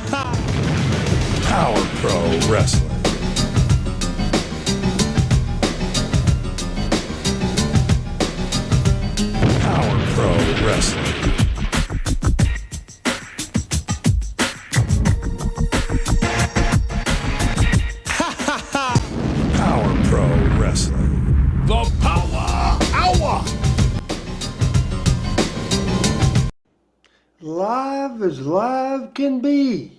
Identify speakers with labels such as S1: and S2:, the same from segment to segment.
S1: Power Pro Wrestling. Power Pro Wrestling. Power Pro Wrestling. The Powa Howa.
S2: Live as live can be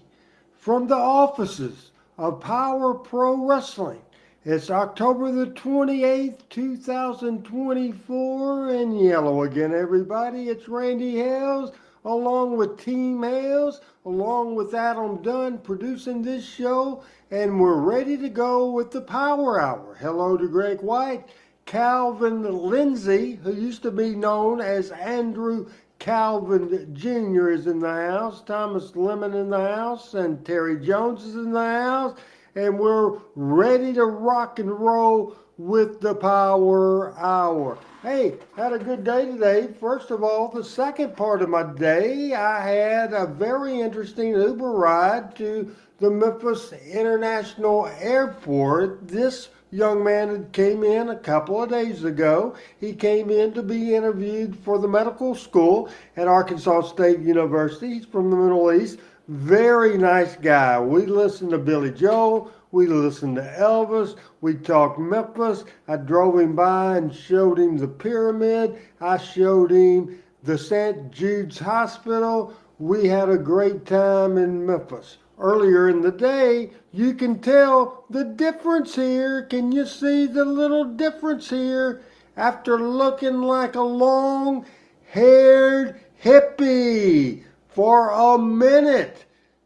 S2: from the offices of Power Pro Wrestling. It's October the 28th, 2024, and yellow again, everybody. It's Randy Hales, along with Team Hales, along with Adam Dunn producing this show, and we're ready to go with the Power Hour. Hello to Greg White, Calvin Lindsay, who used to be known as Andrew Calvin Jr. is in the house, Thomas Lemon in the house, and Terry Jones is in the house, and we're ready to rock and roll with the Power Hour. Hey, had a good day today. First of all, the second part of my day, I had a very interesting Uber ride to the Memphis International Airport. This young man came in a couple of days ago. He came in to be interviewed for the medical school at Arkansas State University. He's from the Middle East. Very nice guy. We listened to Billy Joel. We listened to Elvis. We talked Memphis. I drove him by and showed him the pyramid. I showed him the St. Jude's Hospital. We had a great time in Memphis. Earlier in the day, you can tell the difference here. Can you see the little difference here? After looking like a long-haired hippie for a minute.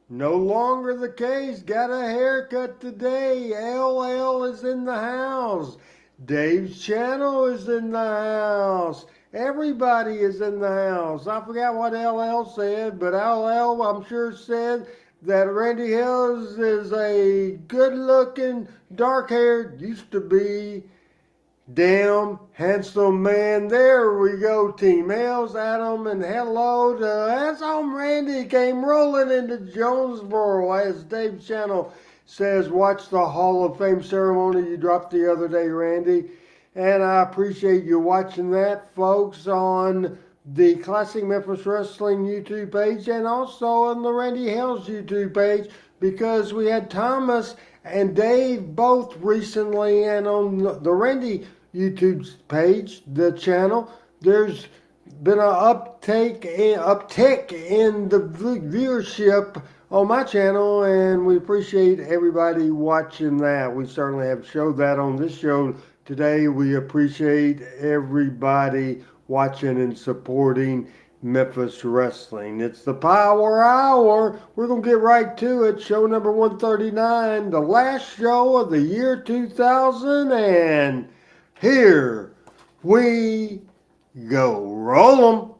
S2: No longer the case. Got a haircut today. LL is in the house. Dave's channel is in the house. Everybody is in the house. I forgot what LL said, but LL, I'm sure, said that Randy Hills is a good-looking, dark-haired, used to be damn handsome man. There we go, Team Hills, Adam, and hello to handsome Randy came rolling into Jonesboro, as Dave's channel says, watch the Hall of Fame ceremony you dropped the other day, Randy. And I appreciate you watching that, folks, on the Classic Memphis Wrestling YouTube page and also on the Randy Hales YouTube page, because we had Thomas and Dave both recently, and on the Randy YouTube page, the channel, there's been an uptick in the viewership on my channel, and we appreciate everybody watching that. We certainly have showed that on this show today. We appreciate everybody watching and supporting Memphis Wrestling. It's the Power Hour. We're going to get right to it. Show number 139, the last show of the year 2000, and here we go. Roll 'em.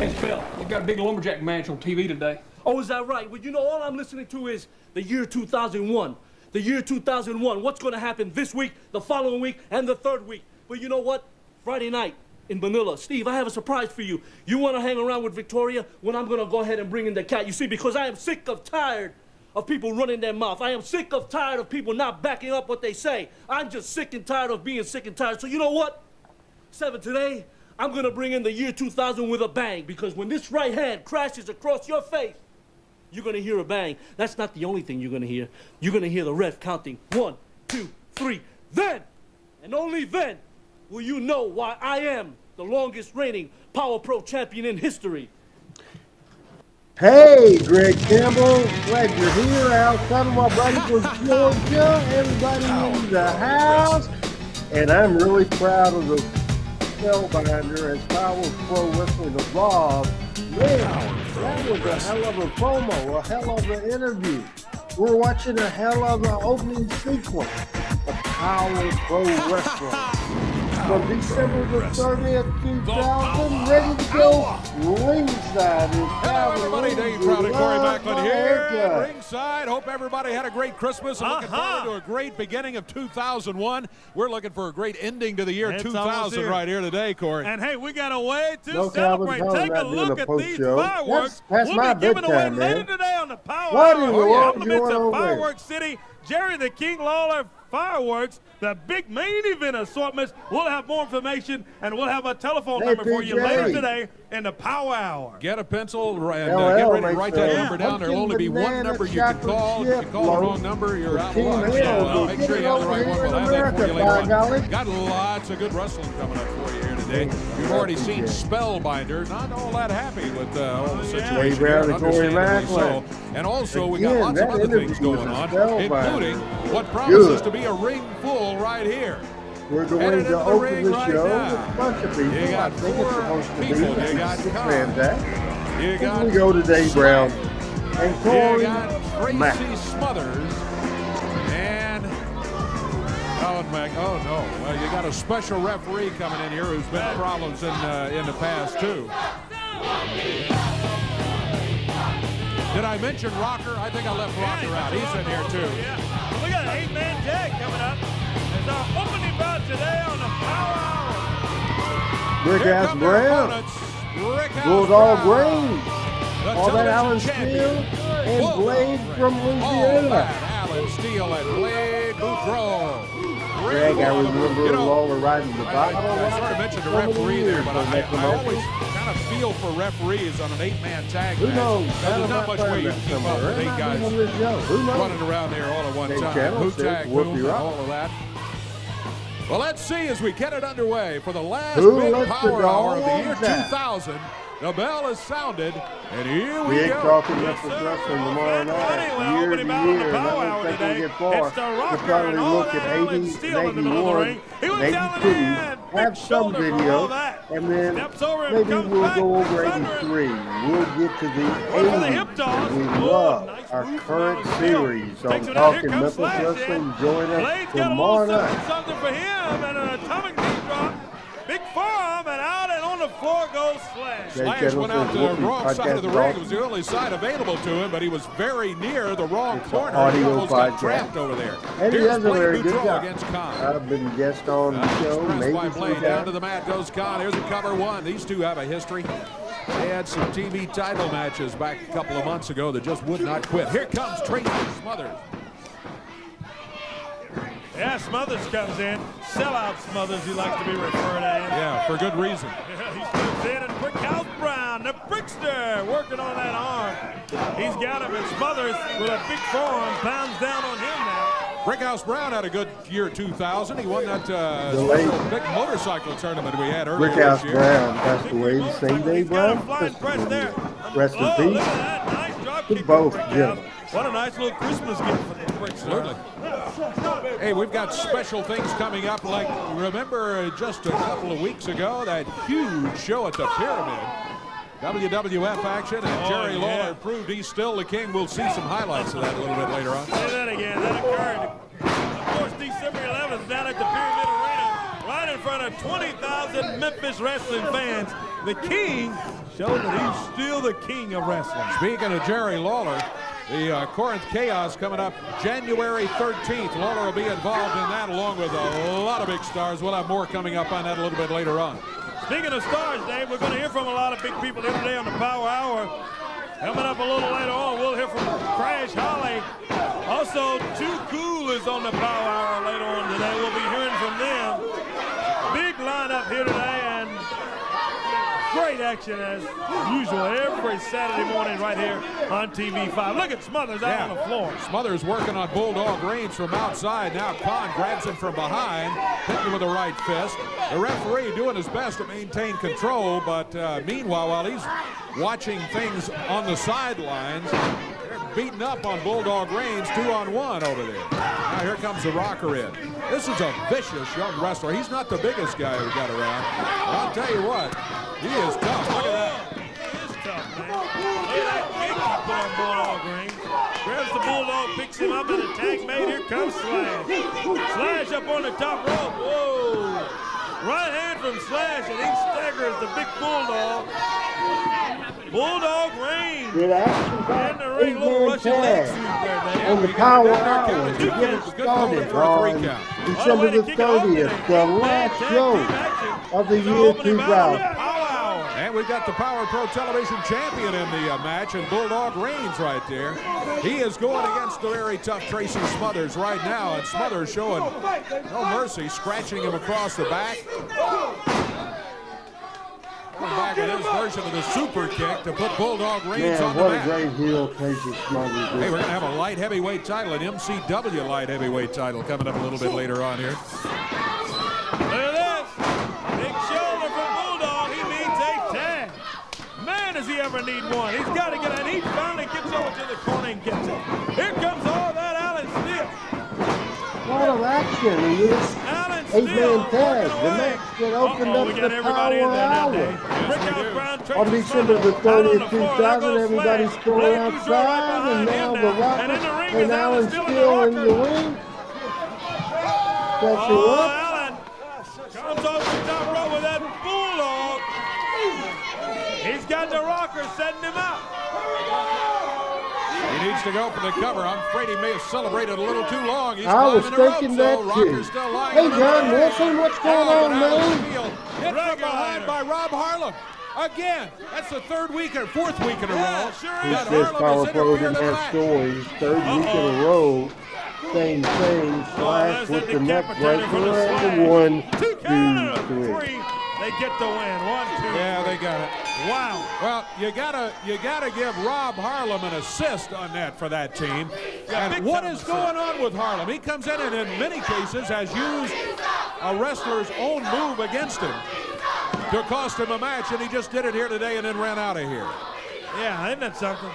S3: Hey, Phil, you got a big lumberjack match on TV today.
S4: Oh, is that right? Well, you know, all I'm listening to is the year 2001. The year 2001. What's going to happen this week, the following week, and the third week? But you know what? Friday night in Manila. Steve, I have a surprise for you. You want to hang around with Victoria when I'm going to go ahead and bring in the cat? You see, because I am sick of tired of people running their mouth. I am sick of tired of people not backing up what they say. I'm just sick and tired of being sick and tired. So you know what? 7 today, I'm going to bring in the year 2000 with a bang, because when this right hand crashes across your face, you're going to hear a bang. That's not the only thing you're going to hear. You're going to hear the ref counting 1, 2, 3. Then, and only then, will you know why I am the longest reigning Power Pro champion in history.
S2: Hey, Greg Campbell, glad you're here. Outside of my buddy from Georgia, everybody in the house, and I'm really proud of the spellbinder as Power Pro Wrestling evolved. Man, that was a hell of a promo, a hell of an interview. We're watching a hell of an opening sequence of Power Pro Wrestling. From December the 30th, 2000, ready to go ringside is Calvin.
S5: Everybody, Dave Proud and Corey Macklin here. ringside. Hope everybody had a great Christmas and looking forward to a great beginning of 2001. We're looking for a great ending to the year 2000 right here today, Corey.
S6: And hey, we got a way to
S2: No
S6: celebrate.
S2: Calvin
S6: Take a
S2: Collins
S6: look
S2: not
S6: at
S2: doing a
S6: these
S2: post-show.
S6: fireworks.
S2: That's
S6: we'll
S2: my
S6: be giving away
S2: bedtime,
S6: later
S2: man.
S6: today on the Power
S2: What
S6: Hour.
S2: in the world
S6: Compliments
S2: going
S6: of
S2: on there?
S6: Fireworks City, Jerry the King Lawler Fireworks, the big main event assortments. We'll have more information, and we'll have a telephone number for you
S2: PJ.
S6: later today in the Power Hour.
S5: Get a pencil and
S2: LL
S5: get ready to
S2: makes
S5: write that
S2: a
S5: number down. There'll only be one
S2: banana
S5: number you can
S2: chocolate
S5: call. If you
S2: chip
S5: call the
S2: loaf
S5: wrong number, you're out of
S2: Team
S5: luck.
S2: Hill.
S5: So make
S2: Get
S5: sure
S2: it
S5: you have the
S2: over
S5: right one.
S2: here
S5: We'll
S2: in
S5: have that for you
S2: America, by
S5: later
S2: golly.
S5: on. Got lots of good wrestling coming up for you here today. You've already seen Spellbinder. Not all that happy with all the situation
S2: Way
S5: here,
S2: down to Corey
S5: understandably so.
S2: Macklin.
S5: And also, we got
S2: Again,
S5: lots of
S2: that
S5: other things
S2: interview
S5: going
S2: was
S5: on,
S2: Spellbinder.
S5: including what promises
S2: Good.
S5: to be a ring full right here.
S2: We're going
S5: Headed
S2: to
S5: into the
S2: open
S5: ring
S2: the
S5: right
S2: show
S5: now.
S2: with a bunch of people.
S5: You got
S2: I think it's
S5: four
S2: supposed to be.
S5: people. You got
S2: Six
S5: Con.
S2: Ransack.
S5: You
S2: Here
S5: got
S2: we go today, Brown. And
S5: You
S2: Corey
S5: got Tracy
S2: Mack.
S5: Smothers and oh no! Well, you got a special referee coming in here who's been problems in the past too. Did I mention Rocker? I think I left Rocker out. He's in here too.
S6: Yeah. We got an 8-man tag coming up. It's our opening bout today on the Power Hour.
S2: Rick
S5: Here
S2: Ass
S5: come their
S2: Brown.
S5: opponents. Rick House
S2: Bulldog
S5: Brown,
S2: Reigns.
S5: the
S2: All that Alan
S5: television
S2: Steele
S5: champion.
S2: and
S5: Whoa.
S2: Blade from
S5: All
S2: Louisiana.
S5: that Alan Steele and Blade Boudreaux.
S2: Greg, I remember
S5: You know,
S2: Lawler riding the bike.
S5: I sort of mentioned the referee there, but I always kind of feel for referees on an 8-man tag
S2: Who
S5: match.
S2: knows?
S5: There's not much way you can keep up with 8 guys
S2: Who knows?
S5: running around there all at one
S2: Dave
S5: time.
S2: Channel
S5: Who
S2: says,
S5: tag,
S2: whoop
S5: boom,
S2: you
S5: and
S2: up.
S5: all of that. Well, let's see as we get it underway for the last
S2: Who
S5: big
S2: lets the
S5: power hour of the year
S2: dogs out?
S5: 2000. The bell is sounded, and here we
S2: We ain't
S5: go.
S2: talking Memphis wrestling tomorrow night. Year to year, and I don't think we'll get far.
S6: It's the
S2: We'll
S6: Rocker
S2: probably
S6: and all
S2: look
S6: that
S2: at
S6: Alan
S2: 80
S6: Steele
S2: and
S6: in the middle of the
S2: 81,
S6: ring. He was
S2: maybe
S6: down
S2: 2,
S6: in, big
S2: have some
S6: shoulder for all
S2: video,
S6: that.
S2: and then
S6: Steps over and
S2: maybe
S6: comes
S2: we'll
S6: back,
S2: go
S6: kicks
S2: over
S6: under it.
S2: 83. We'll get to the
S6: Going for the
S2: 80s.
S6: hip toss.
S2: We
S6: Oh,
S2: love
S6: nice
S2: our
S6: move from
S2: current
S6: Alan Steele.
S2: series
S6: Takes
S2: on
S6: it out. Here
S2: Talking
S6: comes
S2: Memphis
S6: Slash
S2: Wrestling.
S6: in.
S2: Join us
S6: Blade's got a
S2: tomorrow
S6: little
S2: night.
S6: something for him and an atomic knee drop. Big forearm and out and on the floor goes Slash.
S5: Slash went out to the wrong side of the ring. It was the only side available to him, but he was very near the wrong corner. He
S2: audio
S5: almost got
S2: podcast.
S5: trapped over there.
S2: And he
S5: Here's
S2: does a
S5: Blade
S2: very good
S5: Boudreaux
S2: job.
S5: against Khan.
S2: I've been guest on the show,
S5: Pressed
S2: maybe
S5: by Blade. Down to
S2: sometime.
S5: the mat goes Khan. Here's a cover one. These two have a history. They had some TV title matches back a couple of months ago that just would not quit. Here comes Tracy Smothers.
S6: Yeah, Smothers comes in. Sellout Smothers, he likes to be referred to.
S5: Yeah, for good reason.
S6: He comes in and Brick House Brown, the Brickster, working on that arm. He's got him, and Smothers with a big forearm pounds down on him now.
S5: Brickhouse Brown had a good year 2000. He won that
S2: late
S5: big motorcycle tournament we had earlier
S2: Rick House
S5: this year.
S2: Brown passed away the same day,
S6: He's got a
S2: Brown.
S6: flying press there.
S2: Rest in
S6: Oh,
S2: peace.
S6: look at that. Nice drop
S2: To
S6: kick
S2: both
S6: from Brick
S2: gentlemen.
S6: House. What a nice little Christmas gift for the Brickster.
S5: Absolutely. Hey, we've got special things coming up. Like, remember just a couple of weeks ago, that huge show at the Pyramid. WWF action, and Jerry Lawler proved he's still the king. We'll see some highlights of that a little bit later on.
S6: Say that again. That occurred, of course, December 11th down at the Pyramid Arena, right in front of 20,000 Memphis wrestling fans. The king showed that he's still the king of wrestling.
S5: Speaking of Jerry Lawler, the Corinth Chaos coming up January 13th. Lawler will be involved in that along with a lot of big stars. We'll have more coming up on that a little bit later on.
S6: Speaking of stars, Dave, we're going to hear from a lot of big people here today on the Power Hour. Coming up a little later on, we'll hear from Crash Holly. Also, Too Cool is on the Power Hour later on today. We'll be hearing from them. Big lineup here today, and great action as usual every Saturday morning right here on TV5. Look at Smothers out on the floor.
S5: Smothers working on Bulldog Reigns from outside. Now Khan grabs him from behind, hitting him with a right fist. The referee doing his best to maintain control, but meanwhile, while he's watching things on the sidelines, they're beating up on Bulldog Reigns 2-on-1 over there. Now here comes the Rocker in. This is a vicious young wrestler. He's not the biggest guy we got around. But I'll tell you what, he is tough. Look at that.
S6: He is tough, man. Look at that kick he put on Bulldog Reigns. Grabs the Bulldog, picks him up, and the tag made. Here comes Slash. Slash up on the top rope. Whoa. Right hand from Slash, and he staggers the big Bulldog. Bulldog Reigns
S2: With action
S6: In the ring, little
S2: eight-man
S6: Russian leg
S2: tag
S6: sweep there, Dave.
S2: on the
S5: We got
S2: Power
S5: it down there,
S2: Hour
S5: count.
S2: to get it
S5: Good call
S2: started
S5: for a
S2: on
S5: 3 count.
S2: December the 30th, the last show of the year 2000.
S5: And we've got the Power Pro Television champion in the match, and Bulldog Reigns right there. He is going against the very tough Tracy Smothers right now, and Smothers showing no mercy, scratching him across the back. Going back in his version of the super kick to put Bulldog Reigns on the
S2: Man, what a
S5: mat.
S2: great heel Tracy Smothers is.
S5: Hey, we're going to have a light heavyweight title, an MCW light heavyweight title coming up a little bit later on here.
S6: Look at this. Big shoulder from Bulldog. He needs a tag. Man, does he ever need one. He's got to get it. And he finally gets over to the corner and gets it. Here comes all that Alan Steele.
S2: A lot of action in this
S6: Alan Steele.
S2: eight-man tag. The
S6: working away.
S2: match that opened
S6: Uh-oh,
S2: up
S6: we
S2: the
S6: got everybody in
S2: Power
S6: there now,
S2: Hour.
S6: Dave. Brickhouse Brown, Tracy
S2: On December the
S6: Smothers, out on
S2: 30th,
S6: the floor. There
S2: 2000,
S6: goes
S2: everybody's
S6: Flair.
S2: going
S6: Blake Bouchard right
S2: outside, and
S6: behind
S2: now
S6: him
S2: the
S6: now. And
S2: Rocker
S6: in the ring
S2: and
S6: is
S2: Alan
S6: Alan Steele
S2: Steele in the
S6: Rocker.
S2: ring. That's
S6: Oh,
S2: up.
S6: Alan comes off the top rope with that Bulldog. He's got the Rocker setting him up.
S5: He needs to go for the cover. I'm afraid he may have celebrated a little too long. He's
S2: I was
S5: climbing the
S2: thinking
S5: ropes, though.
S2: that too.
S5: Rocker's still lying
S2: Hey,
S5: on the
S2: John
S5: ground.
S2: Wilson, what's going on,
S5: But Alan
S2: man?
S5: Steele hit from behind by Rob Harlem. Again, that's the fourth week in a row.
S6: Yeah, sure
S2: Who
S6: is.
S5: that
S2: says
S5: Harlem
S2: Power
S5: has
S2: Pro
S5: interfered
S2: didn't
S5: in the
S2: have
S5: match.
S2: stories? Third week in a row. Same thing. Slash
S6: there's
S2: with
S6: the
S2: the neck
S6: decapitator for the
S2: breaker.
S6: Slash.
S2: And 1,
S6: 2 count,
S2: 2, 3.
S6: 3. They get the win. 1, 2.
S5: Yeah, they got it.
S6: Wow.
S5: Well, you gotta give Rob Harlem an assist on that for that team.
S6: Yeah, big
S5: And what
S6: time
S5: is
S6: assist.
S5: going on with Harlem? He comes in and in many cases has used a wrestler's own move against him to cost him a match, and he just did it here today and then ran out of here.
S6: Yeah, isn't that something?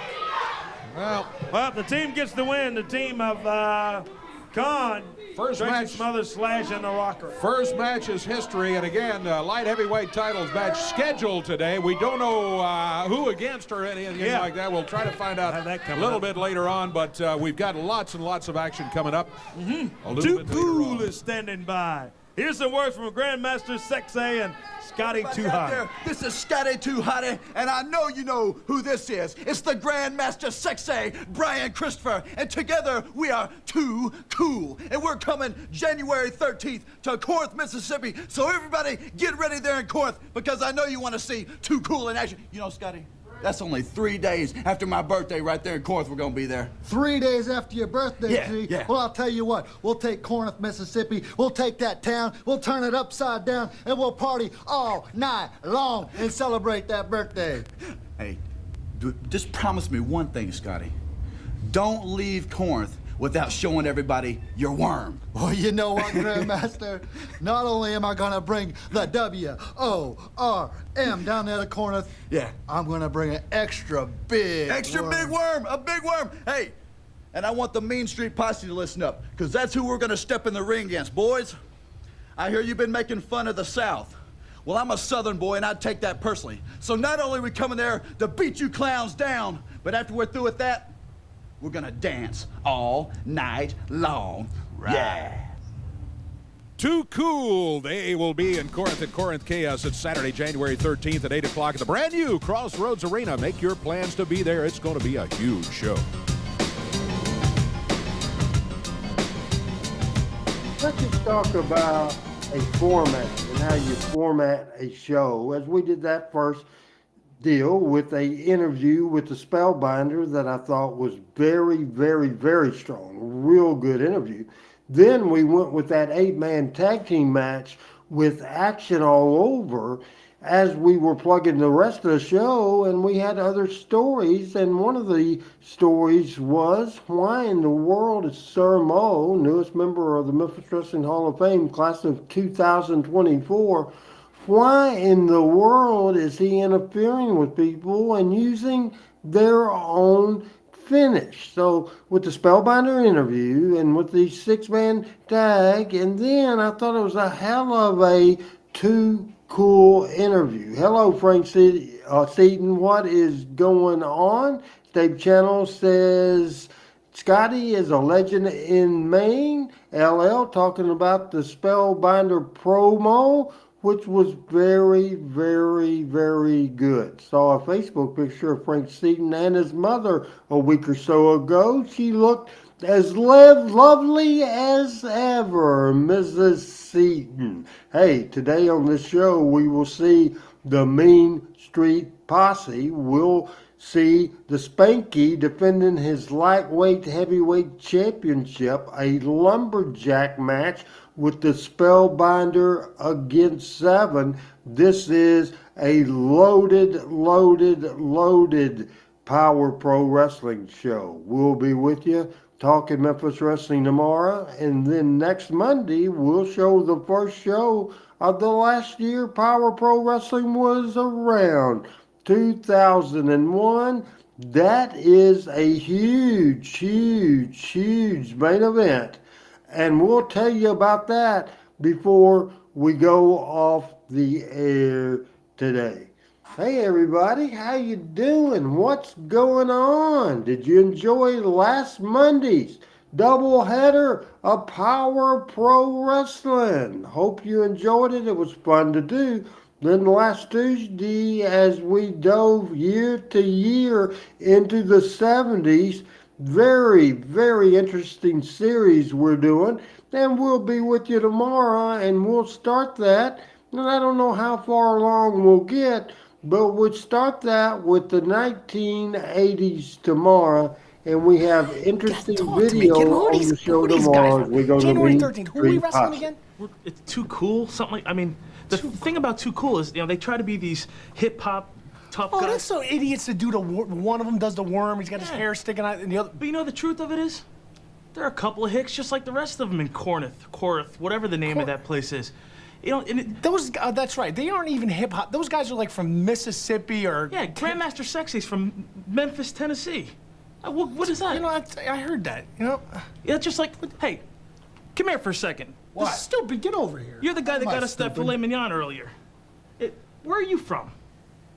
S5: Well,
S6: Well, the team gets the win. The team of Khan,
S5: First
S6: Tracy
S5: match.
S6: Smothers, Slash, and the Rocker.
S5: first match is history, and again, light heavyweight titles match scheduled today. We don't know who against or anything like that. We'll try to find out
S6: Have that
S5: a
S6: coming
S5: little
S6: up.
S5: bit later on, but we've got lots and lots of action coming up. A little
S6: Too
S5: bit later
S6: Cool
S5: on.
S6: is standing by. Here's some words from Grandmaster Sexay and Scotty Too Hot.
S7: This is Scotty Too Hotty, and I know you know who this is. It's the Grandmaster Sexay, Brian Christopher, and together we are Too Cool. And we're coming January 13th to Corinth, Mississippi. So everybody get ready there in Corinth, because I know you want to see Too Cool in action. You know, Scotty, that's only 3 days after my birthday right there in Corinth. We're going to be there.
S8: 3 days after your birthday,
S7: Yeah,
S8: G.
S7: yeah.
S8: Well, I'll tell you what. We'll take Corinth, Mississippi. We'll take that town. We'll turn it upside down, and we'll party all night long and celebrate that birthday.
S7: Hey, just promise me one thing, Scotty. Don't leave Corinth without showing everybody your worm.
S8: Well, you know what, Grandmaster? Not only am I going to bring the W-O-R-M down there to Corinth,
S7: Yeah.
S8: I'm going to bring an extra big
S7: Extra big worm, a big worm. Hey, and I want the Mean Street Posse to listen up, because that's who we're going to step in the ring against. Boys, I hear you've been making fun of the South. Well, I'm a Southern boy, and I'd take that personally. So not only are we coming there to beat you clowns down, but after we're through with that, we're going to dance all night long. Yeah.
S5: Too Cool. They will be in Corinth at Corinth Chaos. It's Saturday, January 13th at 8 o'clock at the brand new Crossroads Arena. Make your plans to be there. It's going to be a huge show.
S2: Let's just talk about a format and how you format a show. As we did that first deal with a interview with the Spellbinder that I thought was very, very, very strong. Real good interview. Then we went with that 8-man tag team match with action all over as we were plugging the rest of the show, and we had other stories. And one of the stories was, why in the world is Sir Mo, newest member of the Memphis Wrestling Hall of Fame, class of 2024, why in the world is he interfering with people and using their own finish? So with the Spellbinder interview and with the 6-man tag, and then I thought it was a hell of a Too Cool interview. Hello, Frank Seaton. What is going on? Dave Channel says Scotty is a legend in Maine. LL talking about the Spellbinder promo. which was very, very, very good. Saw a Facebook picture of Frank Seaton and his mother a week or so ago. She looked as lovely as ever, Mrs. Seaton. Hey, today on the show we will see the Mean Street Posse. We'll see the Spanky defending his lightweight heavyweight championship, a lumberjack match with the Spellbinder against 7. This is a loaded Power Pro Wrestling show. We'll be with you talking Memphis Wrestling tomorrow, and then next Monday we'll show the first show of the last year Power Pro Wrestling was around, 2001. That is a huge main event, and we'll tell you about that before we go off the air today. Hey everybody, how you doing? What's going on? Did you enjoy last Monday's doubleheader of Power Pro Wrestling? Hope you enjoyed it. It was fun to do. Then last Tuesday, as we dove year to year into the 70s, very, very interesting series we're doing. And we'll be with you tomorrow, and we'll start that. And I don't know how far along we'll get, but we'll start that with the 1980s tomorrow, and we have interesting video on the show tomorrow. We're going
S3: January
S2: to
S3: 13th. Who are we wrestling again?
S4: It's Too Cool. Something like, I mean, the thing about Too Cool is, they try to be these hip hop tough guys.
S3: Oh, that's so idiots to do one of them does the worm. He's got his hair sticking out, and the other.
S4: But you know the truth of it is, there are a couple of hicks just like the rest of them in Corinth, whatever the name of that place is.
S3: Those that's right. They aren't even hip hop. Those guys are like from Mississippi or
S4: Grandmaster Sexy's from Memphis, Tennessee. What is that?
S3: I heard that.
S4: Yeah, just like, hey, come here for a second.
S3: What? This is stupid. Get over here.
S4: You're the guy that got us that filet mignon earlier. Where are you from?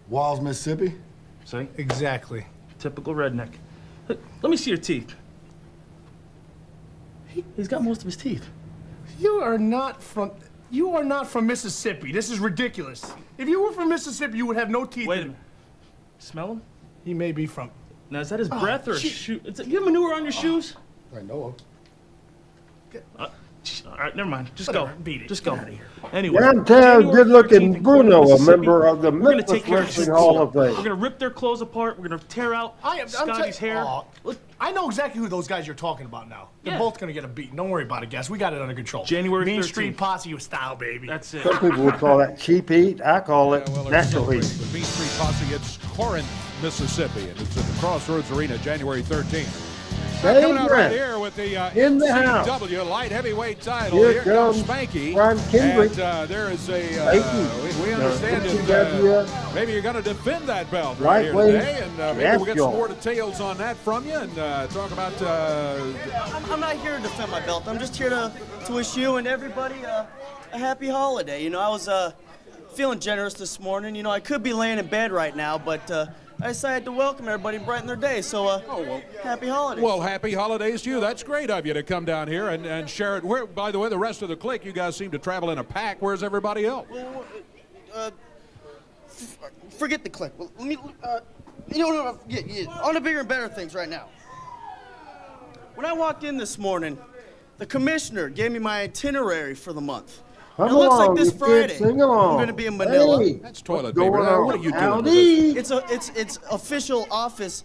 S8: Walls, Mississippi.
S4: See?
S3: Exactly.
S4: Typical redneck. Let me see your teeth. He's got most of his teeth.
S3: You are not from Mississippi. This is ridiculous. If you were from Mississippi, you would have no teeth.
S4: Wait a minute. Smell him?
S3: He may be from.
S4: Now, is that his breath or a shoe? You have manure on your shoes?
S8: I know of.
S4: All right, never mind. Just
S3: Whatever,
S4: go.
S3: beat it.
S4: Just go.
S3: Get out of here.
S4: Anyway.
S2: Downtown, good-looking Bruno, a member of the
S4: We're gonna
S2: Memphis
S4: take care of
S2: Wrestling
S4: this.
S2: Hall of
S4: We're
S2: Fame.
S4: gonna rip their clothes apart. We're gonna tear out Scotty's hair.
S3: Look, I know exactly who those guys you're talking about now. They're both gonna get a beating. Don't worry about it, guys. We got it under control.
S4: January
S3: Mean
S4: 13th.
S3: Street Posse with style, baby.
S4: That's it.
S2: Some people would call that cheap heat. I call it
S5: Well,
S2: natural heat.
S5: the Mean Street Posse, it's Corinth, Mississippi, and it's at the Crossroads Arena, January 13th. Coming out right here with the
S2: in the house.
S5: NCW light heavyweight title.
S2: Here
S5: Here comes
S2: comes
S5: Spanky.
S2: Ron Kendrick.
S5: And there is a,
S2: Spanky.
S5: we understand
S2: NCW.
S5: that maybe you're going to defend that belt right here
S2: Lightweight
S5: today. And maybe we'll get some
S2: champion.
S5: more details on that from you and talk about...
S9: I'm not here to defend my belt. I'm just here to wish you and everybody a happy holiday. I was feeling generous this morning. I could be laying in bed right now, but I decided to welcome everybody and brighten their day. So, happy holidays.
S5: Well, happy holidays to you. That's great of you to come down here and share it. Where, by the way, the rest of the clique, you guys seem to travel in a pack. Where's everybody else?
S9: Forget the clip. Well, let me, on to bigger and better things right now. When I walked in this morning, the commissioner gave me my itinerary for the month.
S2: Come
S9: It looks
S2: along,
S9: like this
S2: you
S9: Friday,
S2: kids, sing along.
S9: I'm going to be in Manila.
S2: Hey,
S5: That's toilet
S2: what's
S5: paper.
S2: going
S5: Now,
S2: on?
S5: what are you doing with
S2: Howdy.
S9: It's official office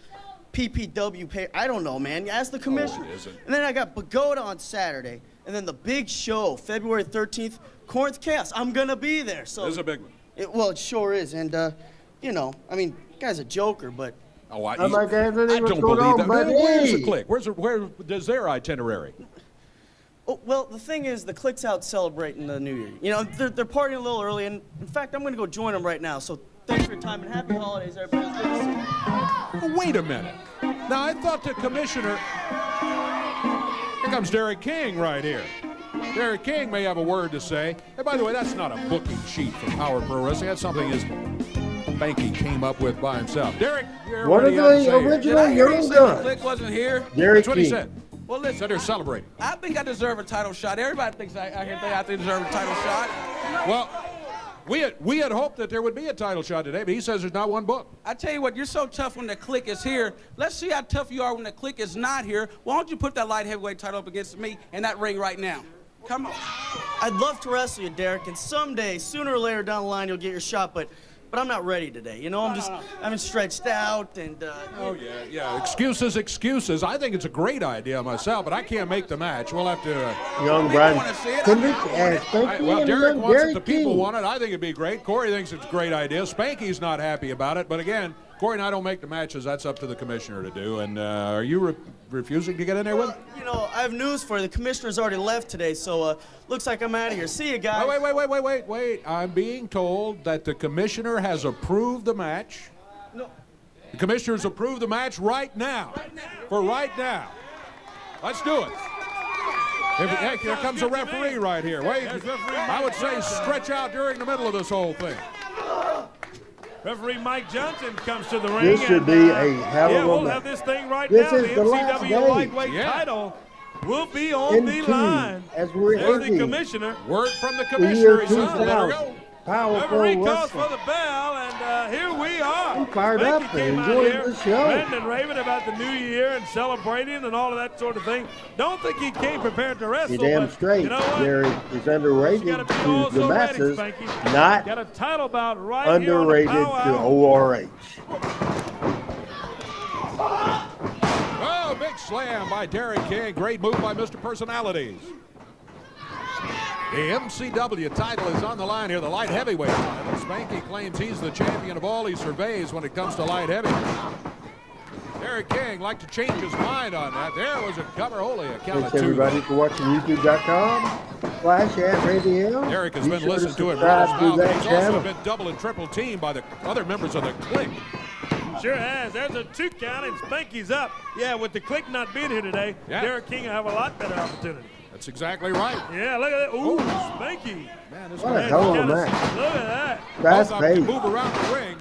S9: PPW pay. I don't know, man. You ask the commissioner.
S5: it isn't.
S9: And then I got Pagoda on Saturday, and then the big show, February 13th, Corinth Chaos. I'm gonna be there. So
S5: This is a big one.
S9: It sure is. And guy's a joker, but
S5: Oh,
S2: I'm like, Anthony,
S5: I
S2: what's
S5: don't
S2: going
S5: believe
S2: on,
S5: that.
S2: buddy?
S5: Where's the clique? Where does their itinerary?
S9: oh, well, the thing is, the clique's out celebrating the New Year. They're partying a little early, and in fact, I'm gonna go join them right now. So thanks for your time and happy holidays, everybody. It's good to see you.
S5: Wait a minute. Now, I thought the commissioner... Here comes Derek King right here. Derek King may have a word to say. And by the way, that's not a booking sheet for Power Pro Wrestling. That's something his Banky came up with by himself. Derek, you're
S2: What
S5: what
S2: are
S5: do you have to
S2: the
S5: say here?
S2: original Young Guns?
S10: Click wasn't here.
S2: Derek
S5: That's what he
S2: King.
S5: said.
S10: Well,
S5: Said
S10: listen,
S5: they're celebrating.
S10: I think I deserve a title shot. Everybody thinks I think I deserve a title shot.
S5: Well, We had hoped that there would be a title shot today, but he says there's not one book.
S10: I tell you what, you're so tough when the Click is here. Let's see how tough you are when the Click is not here. Why don't you put that light heavyweight title up against me in that ring right now? Come on.
S9: I'd love to wrestle you, Derek, and someday, sooner or later down the line, you'll get your shot, but I'm not ready today. You know, I haven't stretched out and.
S5: Oh yeah. Excuses. I think it's a great idea myself, but I can't make the match. We'll have to.
S2: Young Brian.
S5: Well, Derek wants it. The people want it. I think it'd be great. Corey thinks it's a great idea. Spanky's not happy about it, but again, Corey and I don't make the matches. That's up to the commissioner to do. And are you refusing to get in there with him?
S9: You know, I have news for you. The commissioner's already left today, so looks like I'm out of here. See you guys.
S5: Wait. I'm being told that the commissioner has approved the match.
S9: No.
S5: The commissioner's approved the match right now. For right now. Let's do it. Heck, here comes a referee right here. Wait, I would say stretch out during the middle of this whole thing.
S6: Referee Mike Johnson comes to the ring.
S2: This should be a hell of a
S6: Yeah, we'll
S2: match.
S6: have this thing right
S2: This
S6: now.
S2: is
S6: The
S2: the last
S6: MCW
S2: day.
S6: lightweight title will be on the line.
S2: As we're
S6: There's the
S2: ending
S6: commissioner.
S5: Word from the
S2: the year
S5: commissioner. He says, let her
S2: 2000.
S5: go.
S2: Power Pro
S6: Referee calls for
S2: Wrestling.
S6: the bell, and here we are.
S2: I'm fired
S6: Spanky
S2: up and
S6: came out
S2: enjoying
S6: here,
S2: the show.
S6: ranting and raving about the new year and celebrating and all of that sort of thing. Don't think he came prepared to wrestle.
S2: You're damn
S6: but
S2: straight.
S6: You know what?
S2: Derek is underrated
S6: You gotta be
S2: to
S6: all
S2: the
S6: so ready,
S2: masses,
S6: Spanky.
S2: not
S6: Got a title bout right
S2: underrated
S6: here on the
S2: to
S6: Power Hour.
S2: ORH.
S5: Oh, big slam by Derek King. Great move by Mr. Personalities. The MCW title is on the line here, the light heavyweight title. Spanky claims he's the champion of all he surveys when it comes to light heavy. Derek King like to change his mind on that. There was a cover, holy, a count of
S2: Thanks
S5: two.
S2: everybody for watching YouTube.com/@RadioHill.
S5: Derek has
S2: Be
S5: been
S2: sure
S5: listening to it
S2: subscribe
S5: right
S2: to
S5: now, but
S2: that
S5: he's
S2: channel.
S5: also been double and triple teamed by the other members of the Clique.
S6: Sure has. There's a 2 count, and Spanky's up. Yeah, with the Click not being here today, Derek King will have a lot better opportunity.
S5: That's exactly right.
S6: Yeah, look at that. Ooh, Spanky.
S5: Man, this
S2: What a
S5: man
S2: hell of a
S6: Look
S2: match.
S6: at that.
S2: Fast
S5: both of them
S2: paced.
S5: move around the ring.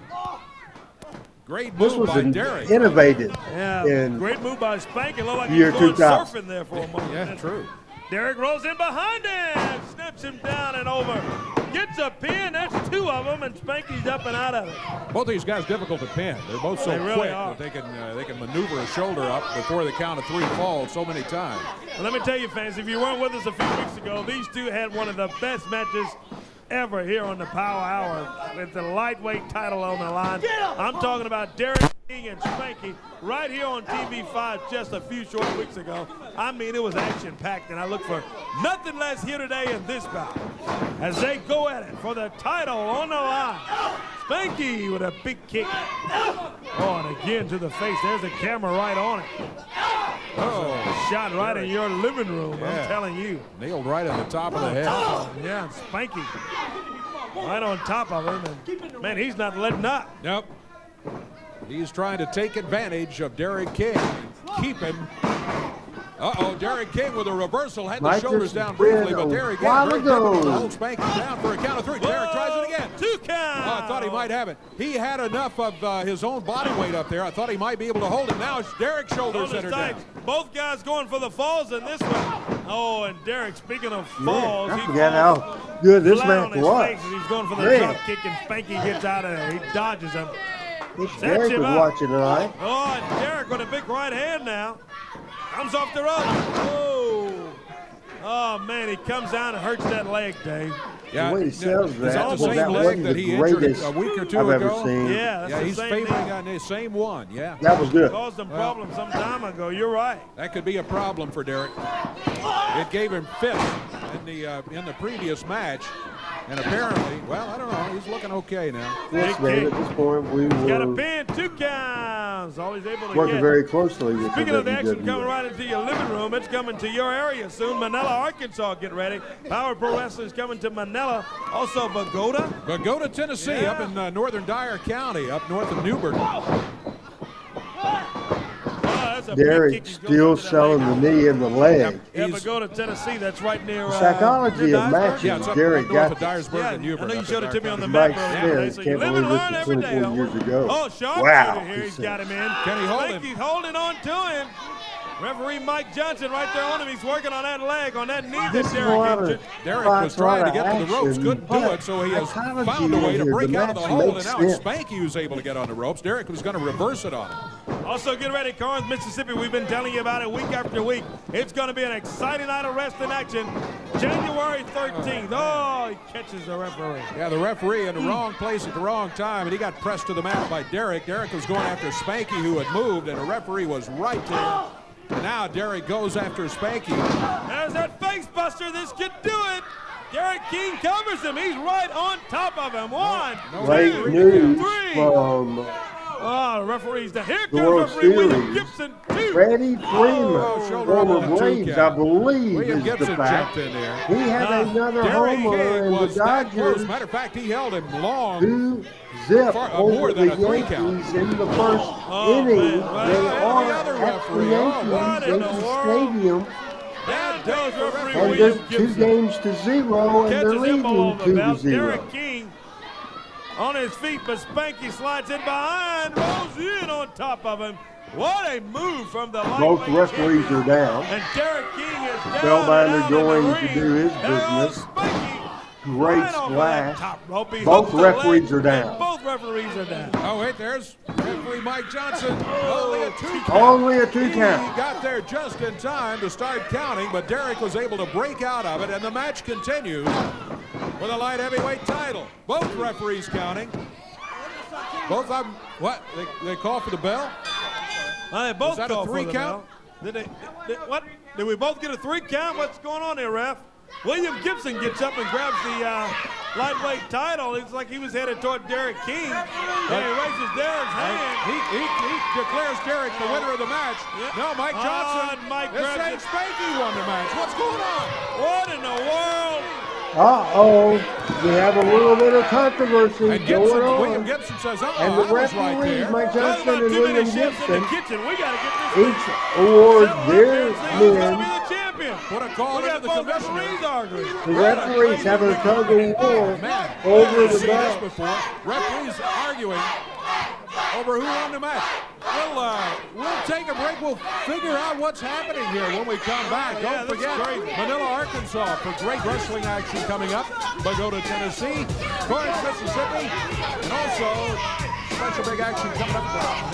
S5: Great
S2: This
S5: move
S2: was
S5: by Derek.
S2: innovative
S6: Yeah,
S2: in
S6: great move by Spanky. Looked like he
S2: year
S6: was going
S2: 2000.
S6: surfing there for a moment.
S5: Yeah, true.
S6: Derek rolls in behind him, snaps him down and over. Gets a pin. That's 2 of them, and Spanky's up and out of it.
S5: Both these guys difficult to pin. They're both so
S6: They really
S5: quick
S6: are.
S5: that they can maneuver a shoulder up before the count of 3 falls so many times.
S6: Well, let me tell you, fans, if you weren't with us a few weeks ago, these two had one of the best matches ever here on the Power Hour with the lightweight title on the line. I'm talking about Derek King and Spanky right here on TV5 just a few short weeks ago. I mean, it was action-packed, and I look for nothing less here today in this bout as they go at it for the title on the line. Spanky with a big kick. Oh, and again to the face. There's a camera right on it.
S5: Oh,
S6: Shot right in your living room,
S5: Yeah.
S6: I'm telling you.
S5: nailed right on the top of the head.
S6: Yeah, and Spanky right on top of him. And man, he's not letting up.
S5: Nope. He's trying to take advantage of Derek King. Keep him. Uh-oh, Derek King with a reversal. Had the
S2: Mike,
S5: shoulders
S2: this
S5: down
S2: has
S5: briefly,
S2: been
S5: but
S2: a
S5: Derek King
S2: while
S5: very
S2: ago.
S5: difficult to hold Spanky down for a count of 3. Derek tries it again.
S6: 2 count.
S5: Oh, I thought he might have it. He had enough of his own body weight up there. I thought he might be able to hold it. Now it's Derek's shoulders that are down.
S6: Both guys going for the falls in this one. Oh, and Derek, speaking of falls,
S2: I
S6: he
S2: forgot
S6: falls
S2: how good this
S6: flat
S2: match
S6: on his
S2: was.
S6: face as he's going for the
S2: Man.
S6: drop kick, and Spanky gets out of there. He dodges him.
S2: If
S6: Sets
S2: Derek
S6: him
S2: was
S6: up.
S2: watching tonight.
S6: Oh, and Derek with a big right hand now. Comes off the rope. Oh. Oh, man, he comes down and hurts that leg, Dave.
S5: Yeah,
S2: The way he sells
S5: is
S2: that,
S5: that the
S2: well,
S5: same
S2: that
S5: leg
S2: wasn't
S5: that
S2: the
S5: he injured
S2: greatest
S5: a week or 2
S2: I've
S5: ago?
S2: ever seen.
S6: Yeah, that's
S5: Yeah,
S6: the
S5: he's
S6: same
S5: favoring
S6: knee.
S5: on the same one. Yeah,
S2: That was good.
S6: Caused him problems some time ago. You're right.
S5: that could be a problem for Derek. It gave him fits in the previous match, and apparently, well, I don't know. He's looking okay now.
S2: Yes,
S6: Big
S2: man,
S6: kick.
S2: at this point, we
S6: Got a
S2: were
S6: pin, 2 counts. All he's able to
S2: working
S6: get.
S2: very closely with
S6: Speaking
S2: the
S6: of the action coming
S2: WWE.
S6: right into your living room, it's coming to your area soon. Manila, Arkansas, get ready. Power Pro Wrestling is coming to Manila. Also, Bogota.
S5: Bogota, Tennessee,
S6: Yeah.
S5: up in northern Dyer County, up north of Newburgh.
S6: Oh, that's a big
S2: Derek
S6: kick. He's going
S2: still
S6: into that
S2: selling
S6: leg.
S2: the knee in the leg.
S6: Yeah,
S5: He's-
S6: Bogota, Tennessee. That's right near.
S2: Psychology
S6: near
S2: of
S6: Dyersburg.
S2: matches.
S5: Yeah, it's up
S2: Derek
S5: north of
S2: got
S5: Dyersburg
S6: Yeah,
S5: and Newburgh.
S6: I know you
S5: up in
S6: showed it to
S5: Dyer
S6: me on the
S5: County.
S6: map
S2: Mike
S6: earlier today,
S2: Stairs
S6: so you
S2: can't
S6: live
S2: believe
S6: and
S2: this
S6: learn
S2: was
S6: every day.
S2: 24 years ago.
S6: Oh, Sharpshooter
S2: Wow,
S6: here.
S2: he
S6: He's
S2: said.
S6: got him in.
S5: Can he hold him?
S6: He's holding on to him. Referee Mike Johnson right there on him. He's working on that leg, on that knee
S2: This
S6: that
S2: is a lot of
S6: Derek injured.
S5: Derek
S2: spots,
S5: was trying to get to the ropes,
S2: action,
S5: couldn't do it, so he has
S2: psychology
S5: found a way to
S2: here.
S5: break
S2: The
S5: out of the
S2: match
S5: hole, and
S2: makes
S5: now it's
S2: sense.
S5: Spanky who's able to get on the ropes. Derek was going to reverse it on him.
S6: Also, get ready, Corinth, Mississippi. We've been telling you about it week after week. It's going to be an exciting night of wrestling action. January 13th. Oh, he catches the referee.
S5: Yeah, the referee in the wrong place at the wrong time, and he got pressed to the mat by Derek. Derek was going after Spanky, who had moved, and the referee was right there. And now Derek goes after Spanky.
S6: There's that face buster. This could do it. Derek King covers him. He's right on top of him. One,
S2: Great
S6: two,
S2: news
S6: three.
S2: from
S6: Oh, the referee's down. Here
S2: the
S6: comes
S2: World
S6: referee William
S2: Series.
S6: Gibson, too.
S2: Freddie Freeman,
S5: shoulder up
S2: former
S5: on the two
S2: Braves, I
S5: count.
S2: believe,
S5: William
S2: is
S5: Gibson
S2: the fact.
S5: jumped in there.
S2: He had another
S5: Derek
S2: homer,
S5: King
S2: and the
S5: was that close.
S2: Dodgers
S5: Matter of fact, he held him long.
S2: 2-0
S5: Far-
S2: over
S5: more
S2: the
S5: than a three count.
S2: Yankees in the first
S6: Oh,
S2: inning.
S6: man.
S2: They
S6: Well,
S2: are
S5: the other
S2: at the
S5: referee. Oh,
S6: what in the
S2: Yankee
S6: world?
S2: Stadium,
S6: Down goes referee
S2: and
S6: William
S2: just 2
S6: Gibson.
S2: games to 0, and they're
S6: Catches him below
S2: leading
S6: the belt.
S2: 2-0.
S6: Derek King on his feet, but Spanky slides in behind, rolls in on top of him. What a move from the
S2: Both
S6: lightweight
S2: referees
S6: champion.
S2: are down.
S6: And Derek King is down
S2: Spellbinder
S6: and out in the
S2: going to
S6: ring.
S2: do his
S6: There goes
S2: business.
S6: Spanky.
S2: Great
S6: Right over that
S2: splash.
S6: top rope. He
S2: Both
S6: hooked the
S2: referees
S6: leg,
S2: are down.
S6: and both referees are down.
S5: Oh, wait, there's referee Mike Johnson. Only a 2 count.
S2: Only a 2
S5: He
S2: count.
S5: got there just in time to start counting, but Derek was able to break out of it, and the match continues for the light heavyweight title. Both referees counting. Both of them, what? They call for the bell?
S6: They both
S5: Was that a
S6: go for
S5: 3
S6: the
S5: count?
S6: bell. What? Did we both get a 3 count? What's going on here, ref? William Gibson gets up and grabs the lightweight title. It's like he was headed toward Derek King. And he raises Derek's hand.
S5: He declares Derek the winner of the match.
S6: Yep.
S5: No, Mike Johnson.
S6: and Mike
S5: This
S6: grabs
S5: ain't
S6: it.
S5: Spanky won the match. What's going on?
S6: What in the world?
S2: Uh-oh, we have a little bit of controversy
S5: And Gibson,
S2: going
S5: William
S2: on.
S5: Gibson says,
S2: And the
S5: I was right
S2: referees,
S5: there.
S2: Mike
S6: Talk
S2: Johnson
S6: about
S2: and
S6: too many
S2: William
S6: chefs in
S2: Gibson,
S6: the kitchen. We got to get this
S2: each award
S6: settled up
S2: their
S6: here and see who's going to be
S2: men.
S6: the champion.
S5: Put a call
S6: We
S5: into
S6: got
S5: the
S6: both
S5: commissioner.
S6: referees arguing.
S2: The referees having a tug of war
S5: Man,
S2: over
S5: I've
S2: the
S5: seen this
S2: belt.
S5: before. Referees arguing over who won the match. We'll take a break. We'll figure out what's happening here when we come back.
S6: yeah,
S5: Don't
S6: this is
S5: forget,
S6: crazy.
S5: Manila, Arkansas for great wrestling action coming up. Pagoda, Tennessee, Corinth, Mississippi, and also special big action coming up on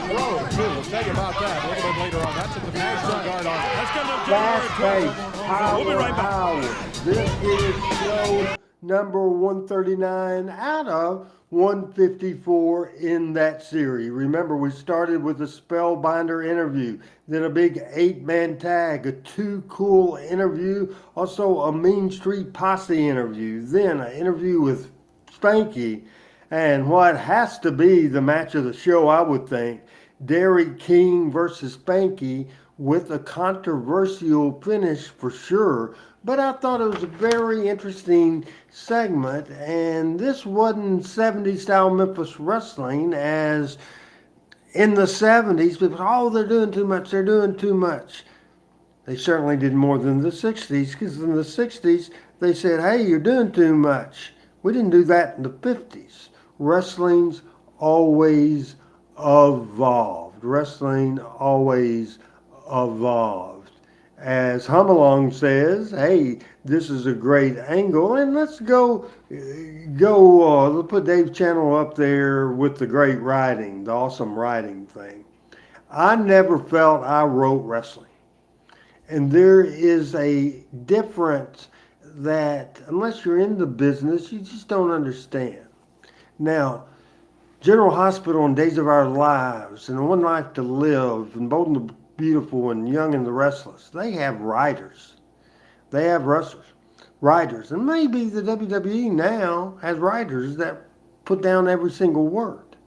S5: the road, too. We'll tell you about that a little bit later on. That's at the National Guard on.
S6: That's coming up
S2: Fast
S6: January
S2: pace,
S6: 12th. We'll be right back.
S2: Power. This is show number 139 out of 154 in that series. Remember, we started with a Spellbinder interview, then a big 8-man tag, a Too Cool interview, also a Mean Street Posse interview, then an interview with Spanky, and what has to be the match of the show, I would think, Derek King versus Spanky, with a controversial finish for sure. But I thought it was a very interesting segment, and this wasn't 70s style Memphis wrestling as in the 70s. People, oh, they're doing too much, they're doing too much. They certainly did more than the 60s, because in the 60s, they said, hey, you're doing too much. We didn't do that in the 50s. Wrestling's always evolved. Wrestling always evolved. As Humalong says, hey, this is a great angle, and let's let's put Dave's channel up there with the great writing, the awesome writing thing. I never felt I wrote wrestling. And there is a difference that, unless you're in the business, you just don't understand. Now, General Hospital and Days of Our Lives and One Life to Live and Bold and the Beautiful and Young and the Restless, they have writers. They have wrestlers, writers. And maybe the WWE now has writers that put down every single word.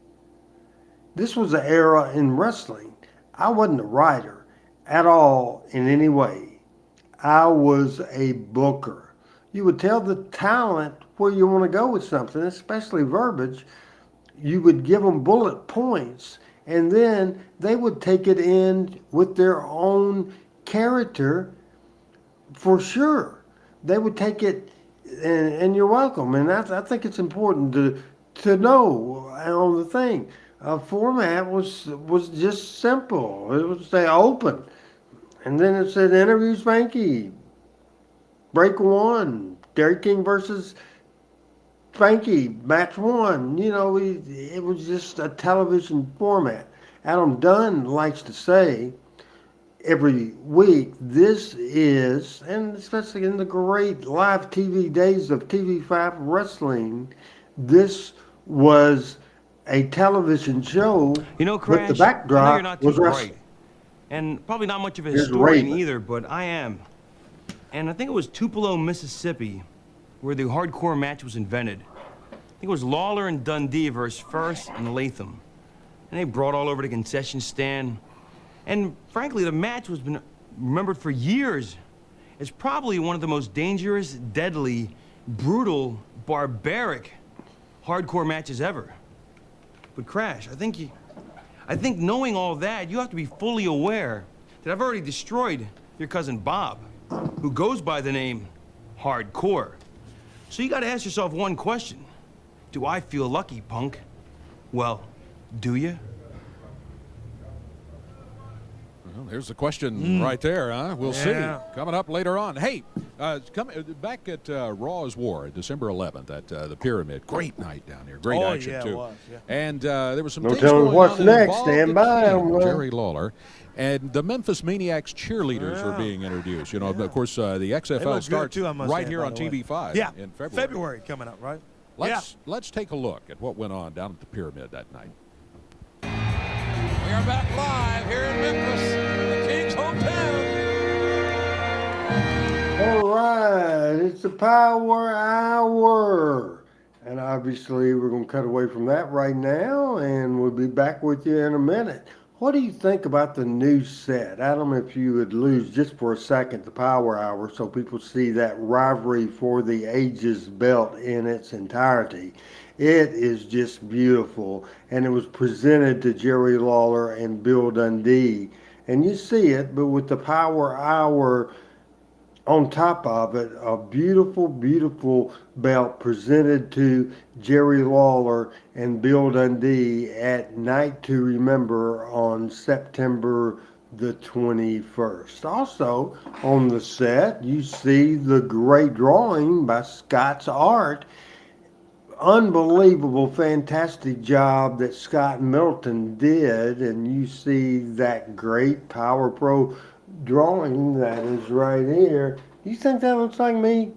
S2: This was an era in wrestling. I wasn't a writer at all in any way. I was a booker. You would tell the talent where you want to go with something, especially verbiage. You would give them bullet points, and then they would take it in with their own character for sure. They would take it, and you're welcome. And I think it's important to know on the thing. format was just simple. It would say open, and then it said interview Spanky, break one, Derek King versus Spanky, match one. It was just a television format. Adam Dunn likes to say every week, this is, and especially in the great live TV days of TV5 wrestling, this was a television show,
S11: You know,
S2: but the
S11: Crash, I know you're
S2: backdrop
S11: not too
S2: was wrestling.
S11: bright, and probably not much of a
S2: Here's
S11: historian
S2: Raven.
S11: either, but I am. And I think it was Tupelo, Mississippi, where the hardcore match was invented. I think it was Lawler and Dundee versus First and Latham. And they brought all over the concession stand. And frankly, the match has been remembered for years. It's probably one of the most dangerous, deadly, brutal, barbaric hardcore matches ever. But Crash, I think knowing all that, you have to be fully aware that I've already destroyed your cousin Bob, who goes by the name Hardcore. So you gotta ask yourself one question. Do I feel lucky, punk? Well, do you?
S5: Well, there's the question right there, huh? We'll see. Coming up later on. Hey, back at Raw is War, December 11th at the Pyramid. Great night down there. Great action, too. It was, And there was some
S2: No
S5: things
S2: telling
S5: going
S2: what's
S5: on that
S2: next.
S5: involved
S2: Stand
S5: the
S2: by.
S5: King, Jerry Lawler. And the Memphis Maniacs cheerleaders are being introduced. You know, of course, the XFL starts right here on TV5 in February.
S6: coming up, right?
S5: Let's take a look at what went on down at the Pyramid that night.
S12: We are back live here in Memphis, the King's hometown.
S2: All right, it's the Power Hour. And obviously, we're going to cut away from that right now, and we'll be back with you in a minute. What do you think about the new set? Adam, if you would lose just for a second the Power Hour so people see that rivalry for the ages belt in its entirety. It is just beautiful, and it was presented to Jerry Lawler and Bill Dundee. And you see it, but with the Power Hour on top of it, a beautiful, beautiful belt presented to Jerry Lawler and Bill Dundee at Night to Remember on September the 21st. Also, on the set, you see the great drawing by Scott's Art. Unbelievable, fantastic job that Scott Middleton did, and you see that great Power Pro drawing that is right here. You think that looks like me?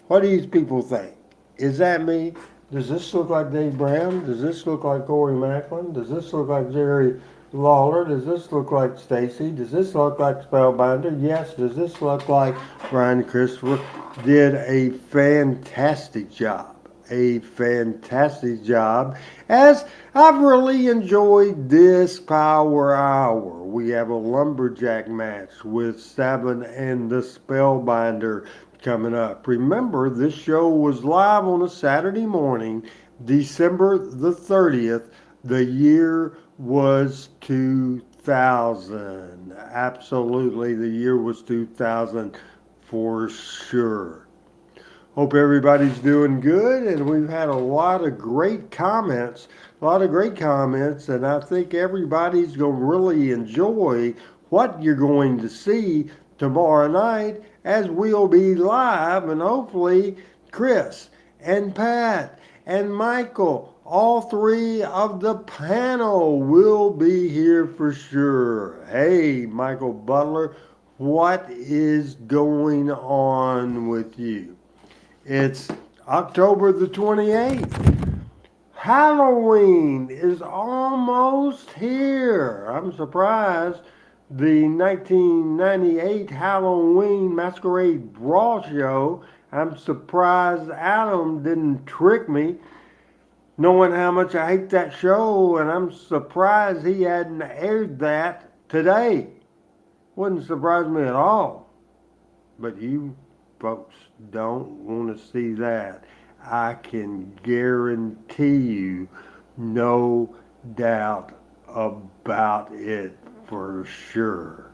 S2: What do these people think? Is that me? Does this look like Dave Brown? Does this look like Corey Macklin? Does this look like Jerry Lawler? Does this look like Stacy? Does this look like Spellbinder? Yes. Does this look like Brian Christopher? Did a fantastic job. A fantastic job, as I've really enjoyed this Power Hour. We have a lumberjack match with Sabin and the Spellbinder coming up. Remember, this show was live on a Saturday morning, December the 30th. The year was 2000. Absolutely, the year was 2000 for sure. Hope everybody's doing good, and we've had a lot of great comments, and I think everybody's going to really enjoy what you're going to see tomorrow night, as we'll be live, and hopefully Chris and Pat and Michael, all three of the panel, will be here for sure. Hey, Michael Butler, what is going on with you? It's October the 28th. Halloween is almost here. I'm surprised the 1998 Halloween Masquerade Brawl Show, I'm surprised Adam didn't trick me, knowing how much I hate that show, and I'm surprised he hadn't aired that today. Wouldn't surprise me at all. But you folks don't want to see that. I can guarantee you, no doubt about it for sure.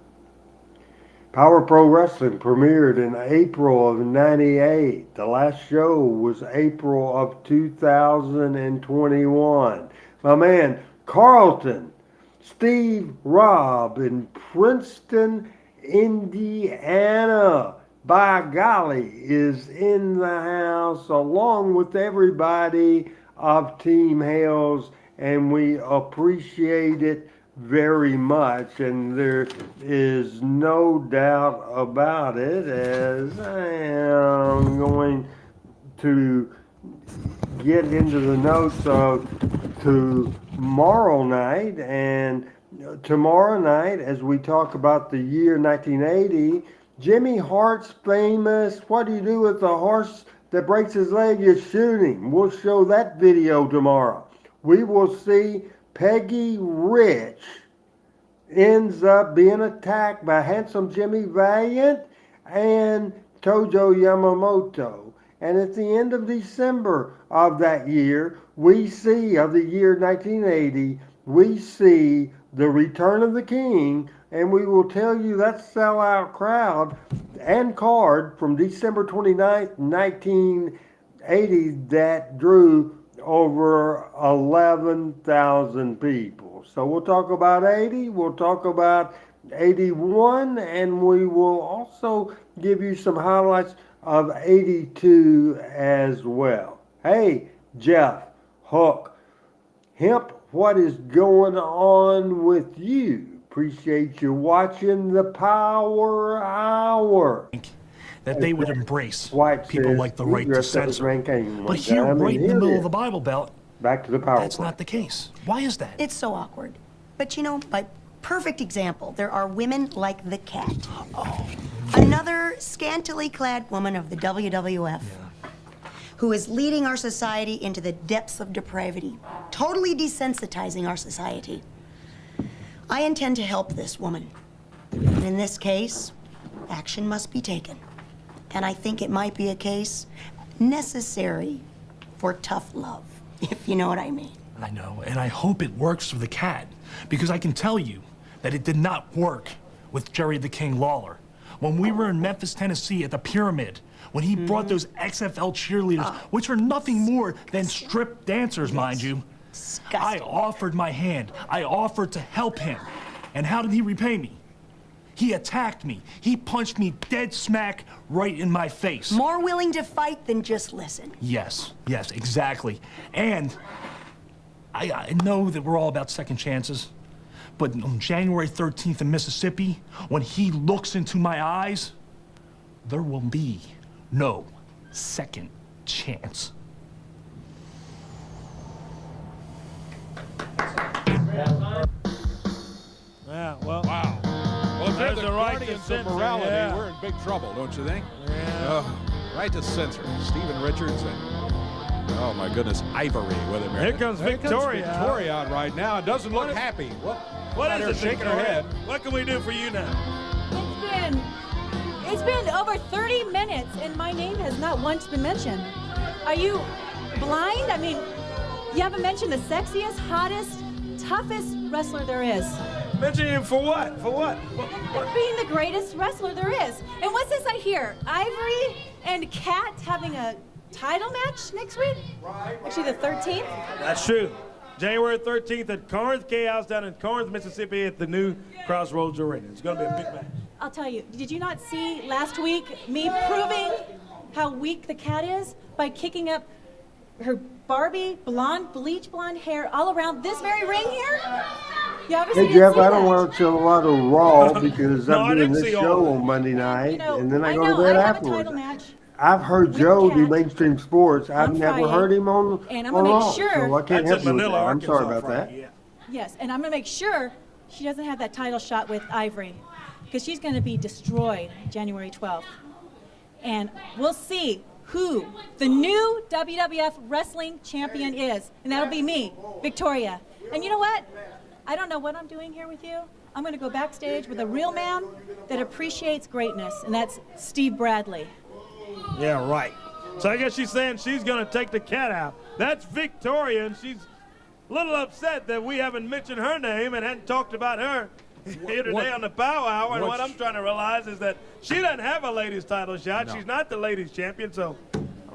S2: Power Pro Wrestling premiered in April of '98. The last show was April of 2021. My man, Carlton, Steve Robb in Princeton, Indiana, by golly, is in the house along with everybody of Team Hales, and we appreciate it very much, and there is no doubt about it, as I am going to get into the notes of tomorrow night. And tomorrow night, as we talk about the year 1980, Jimmy Hart's famous "What do you do with a horse that breaks his leg? You shoot him." We'll show that video tomorrow. We will see Peggy Rich ends up being attacked by Handsome Jimmy Valiant and Tojo Yamamoto. And at the end of December of that year, we see, of the year 1980, we see the Return of the King, and we will tell you that sellout crowd and card from December 29th, 1980 that drew over 11,000 people. So we'll talk about 80, we'll talk about 81, and we will also give you some highlights of 82 as well. Hey, Jeff, Hook, Hemp, what is going on with you? Appreciate you watching the Power Hour.
S13: That they would embrace
S2: White
S13: people
S2: says,
S13: like the right to censor. But here,
S2: time,
S13: right in the
S2: here it
S13: middle
S2: is.
S13: of the Bible Belt,
S2: Back to the Power.
S13: that's not the case. Why is that?
S14: It's so awkward. But you know, by perfect example, there are women like the cat. Another scantily clad woman of the WWF who is leading our society into the depths of depravity, totally desensitizing our society. I intend to help this woman. And in this case, action must be taken. And I think it might be a case necessary for tough love, if you know what I mean.
S13: I know, and I hope it works for the cat, because I can tell you that it did not work with Jerry the King Lawler. When we were in Memphis, Tennessee at the Pyramid, when he brought those XFL cheerleaders, which are nothing more than strip dancers, mind you, I offered my hand. I offered to help him. And how did he repay me? He attacked me. He punched me dead smack right in my face.
S14: More willing to fight than just listen.
S13: Yes, exactly. And I know that we're all about second chances, but on January 13th in Mississippi, when he looks into my eyes, there will be no second chance.
S6: Yeah, well.
S5: Wow. Well, if they're
S6: There's
S5: the
S6: the right to
S5: guardians of
S6: censor,
S5: morality,
S6: yeah.
S5: we're in big trouble, don't you think?
S6: Yeah.
S5: Right to censor. Stephen Richards and, oh my goodness, Ivory with him.
S6: Here comes Victoria.
S5: Victoria out right now. Doesn't look happy.
S6: What
S5: Got
S6: is
S5: her
S6: it,
S5: shaking her
S6: Victoria?
S5: head.
S6: What can we do for you now?
S15: It's been over 30 minutes and my name has not once been mentioned. Are you blind? I mean, you haven't mentioned the sexiest, hottest, toughest wrestler there is.
S6: Mention him for what? For what?
S15: Being the greatest wrestler there is. And what's this I hear? Ivory and Kat having a title match next week? Actually, the 13th?
S6: That's true. January 13th at Corinth Chaos down in Corinth, Mississippi at the new Crossroads Arena. It's going to be a big match.
S15: I'll tell you, did you not see last week me proving how weak the Cat is by kicking up her Barbie blonde, bleach blonde hair all around this very ring here? You obviously
S2: Hey
S15: didn't
S2: Jeff,
S15: see
S2: I don't
S15: that.
S2: watch a lot of Raw because
S6: No, I
S2: I'm doing
S6: didn't
S2: this
S6: see all
S2: show
S6: of it.
S2: on Monday night,
S15: You know,
S2: and then I go
S15: know,
S2: to bed
S15: I have a
S2: afterwards.
S15: title match.
S2: I've heard
S15: with
S2: Joe
S15: Kat
S2: do mainstream sports. I've
S15: on
S2: never
S15: Friday,
S2: heard him on
S15: and I'm
S2: on
S15: gonna make
S2: Raw,
S15: sure-
S2: so I can't
S6: That's
S2: help
S6: in
S2: you with
S6: Manila,
S2: that. I'm sorry
S6: Arkansas
S2: about that.
S6: Friday, yeah.
S15: Yes, and I'm going to make sure she doesn't have that title shot with Ivory because she's going to be destroyed January 12th. And we'll see who the new WWF Wrestling Champion is. And that'll be me, Victoria. And you know what? I don't know what I'm doing here with you. I'm going to go backstage with a real man that appreciates greatness, and that's Steve Bradley.
S6: Yeah, right. So I guess she's saying she's going to take the Cat out. That's Victoria, and she's a little upset that we haven't mentioned her name and hadn't talked about her here today on the Power Hour. And what I'm trying to realize is that she doesn't have a ladies title shot.
S5: No.
S6: She's not the ladies champion, so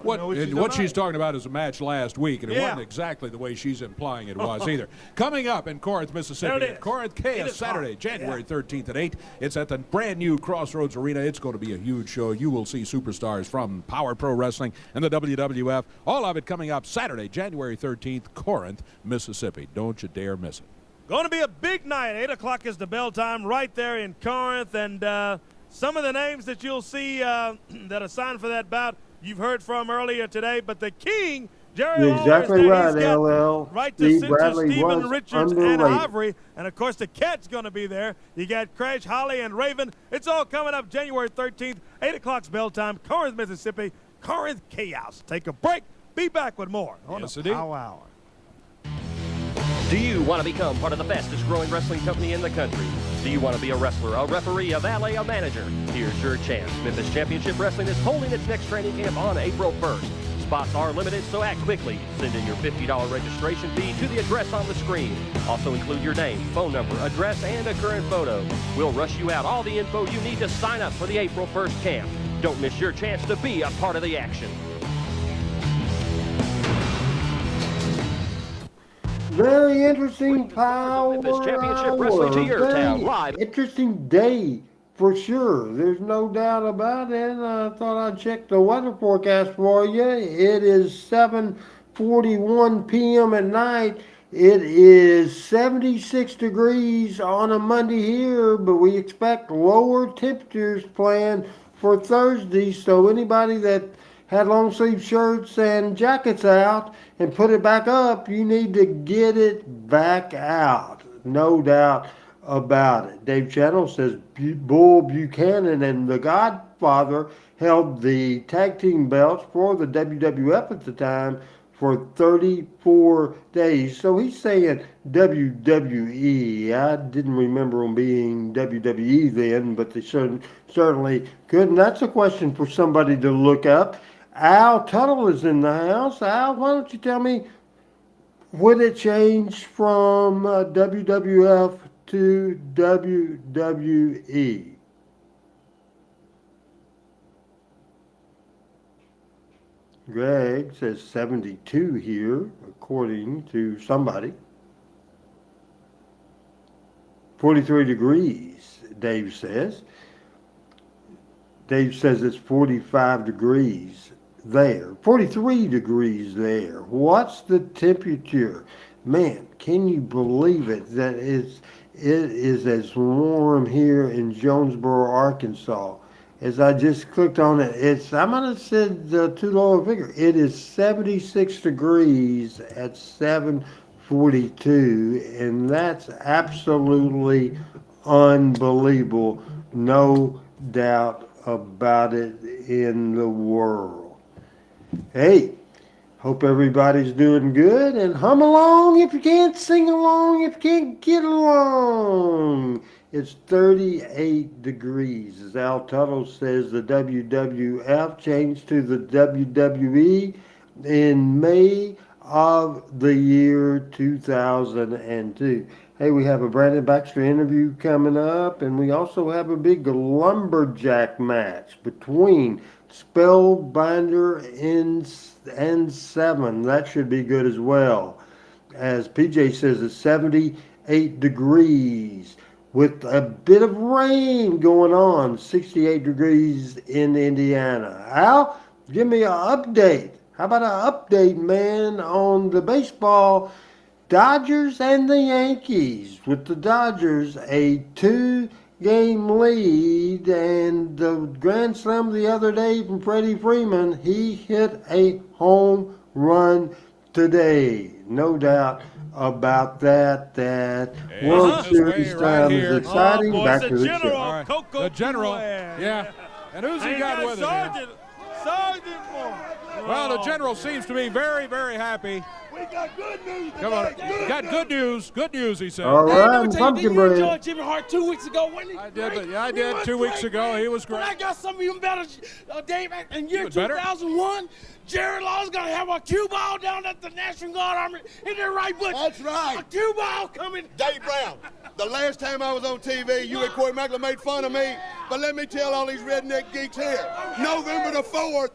S5: What she's talking about is a match last week, and it
S6: Yeah.
S5: wasn't exactly the way she's implying it was either. Coming up in Corinth, Mississippi,
S6: There it is.
S5: Corinth
S6: It
S5: Chaos
S6: is
S5: Saturday,
S6: hot.
S5: January 13th at 8. It's at the brand new Crossroads Arena. It's going to be a huge show. You will see superstars from Power Pro Wrestling and the WWF. All of it coming up Saturday, January 13th, Corinth, Mississippi. Don't you dare miss it.
S6: Going to be a big night. 8 o'clock is the bell time right there in Corinth. And some of the names that you'll see that are signed for that bout, you've heard from earlier today. But the King, Jerry
S2: You're
S6: Lawler,
S2: exactly
S6: is there.
S2: right,
S6: He's got
S2: LL.
S6: right to
S2: Steve
S6: censor
S2: Bradley
S6: Steven
S2: was
S6: Richards and
S2: underrated.
S6: Ivory. And, of course, the Cat's going to be there. You got Crash, Holly, and Raven. It's all coming up January 13th, 8 o'clock's bell time, Corinth, Mississippi, Corinth Chaos. Take a break. Be back with more on the Power Hour.
S16: Do you want to become part of the fastest growing wrestling company in the country? Do you want to be a wrestler, a referee, a valet, a manager? Here's your chance. Memphis Championship Wrestling is holding its next training camp on April 1st. Spots are limited, so act quickly. Send in your $50 registration fee to the address on the screen. Also include your name, phone number, address, and a current photo. We'll rush you out all the info you need to sign up for the April 1st camp. Don't miss your chance to be a part of the action.
S2: Very interesting Power
S16: Championship Wrestling to your
S2: Hour.
S16: town,
S2: Very
S16: live.
S2: interesting day for sure. There's no doubt about it. I thought I'd check the weather forecast for you. It is 7:41 p.m. at night. It is 76 degrees on a Monday here, but we expect lower temperatures planned for Thursday. So anybody that had long sleeve shirts and jackets out and put it back up, you need to get it back out. No doubt about it. Dave Channel says Bull Buchanan and the Godfather held the tag team belts for the WWF at the time for 34 days. So he's saying WWE. I didn't remember them being WWE then, but they certainly could. And that's a question for somebody to look up. Al Tuttle is in the house. Al, why don't you tell me, would it change from WWF to WWE? Greg says 72 here, according to somebody. 43 degrees, Dave says. Dave says it's 45 degrees there. 43 degrees there. What's the temperature? Man, can you believe it that it is as warm here in Jonesboro, Arkansas? As I just clicked on it, I'm going to say too low a figure. It is 76 degrees at 7:42, and that's absolutely unbelievable. No doubt about it in the world. Hey, hope everybody's doing good, and hum along if you can't, sing along if you can't get along. It's 38 degrees. As Al Tuttle says, the WWF changed to the WWE in May of the year 2002. Hey, we have a Brandon Baxter interview coming up, and we also have a big lumberjack match between Spellbinder and Seven. That should be good as well. As PJ says, it's 78 degrees with a bit of rain going on. 68 degrees in Indiana. Al, give me an update. How about an update, man, on the baseball Dodgers and the Yankees? With the Dodgers, a 2-game lead, and the grand slam the other day from Freddie Freeman, he hit a home run today. No doubt about that. That World Series time is exciting. Back to the show.
S5: All right. The General, yeah. And who's he got with him?
S6: Sergeant Moore.
S5: Well, the General seems to be very, very happy.
S6: We got good news today.
S5: Come on. Got good news. Good news, he said.
S2: All right, pumpkin bread.
S10: Enjoyed Jimmy Hart 2 weeks ago, wasn't he?
S5: I did 2 weeks ago. He was great.
S10: But I got some even better, Dave. In year
S5: better?
S10: 2001, Jerry Law's going to have a cue ball down at the National Guard Army. Isn't that right, Butch?
S17: That's right.
S10: A cue ball coming.
S17: Dave Brown, the last time I was on TV, you and Corey Macklin made fun of me. But let me tell all these redneck geeks here, November the 4th,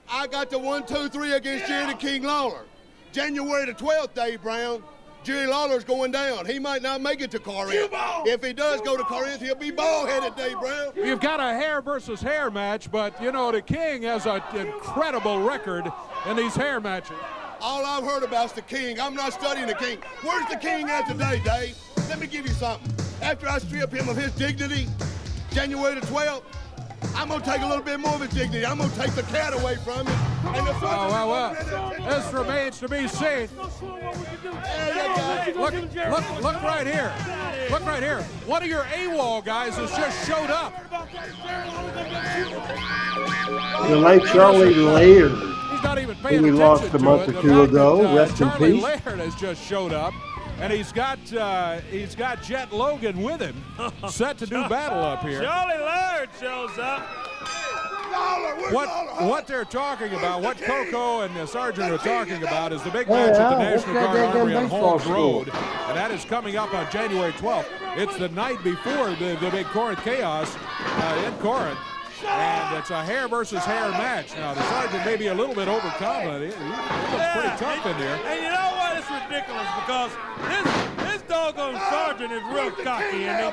S17: I got the 1, 2, 3 against Jerry the King Lawler. January the 12th, Dave Brown. Jerry Lawler's going down. He might not make it to Corinth. If he does go to Corinth, he'll be bald-headed, Dave Brown.
S5: You've got a hair versus hair match, but, you know, the King has an incredible record in these hair matches.
S17: All I've heard about is the King. I'm not studying the King. Where's the King at today, Dave? Let me give you something. After I strip him of his dignity, January the 12th, I'm going to take a little bit more of his dignity. I'm going to take the cat away from him. And the
S5: well. This remains to be seen. Look right here. Look right here. One of your AWOL guys has just showed up.
S2: The late Charlie Laird,
S5: He's not even paying
S2: who we
S5: attention
S2: lost a
S5: to
S2: month
S5: it.
S2: or two ago. Rest in
S5: Charlie
S2: peace.
S5: Laird has just showed up, and he's got Jet Logan with him, set to do battle up here.
S6: Charlie Laird shows up.
S5: What they're talking about, what Coco and the Sergeant are talking about, is the big match at the National Guard Armory on Holmes Road, and that is coming up on January 12th. It's the night before the big Corinth Chaos in Corinth, and it's a hair versus hair match. Now, the Sergeant may be a little bit overconfident. He looks pretty tough in there.
S6: And you know what? It's ridiculous because this doggone Sergeant is real cocky, isn't he? Now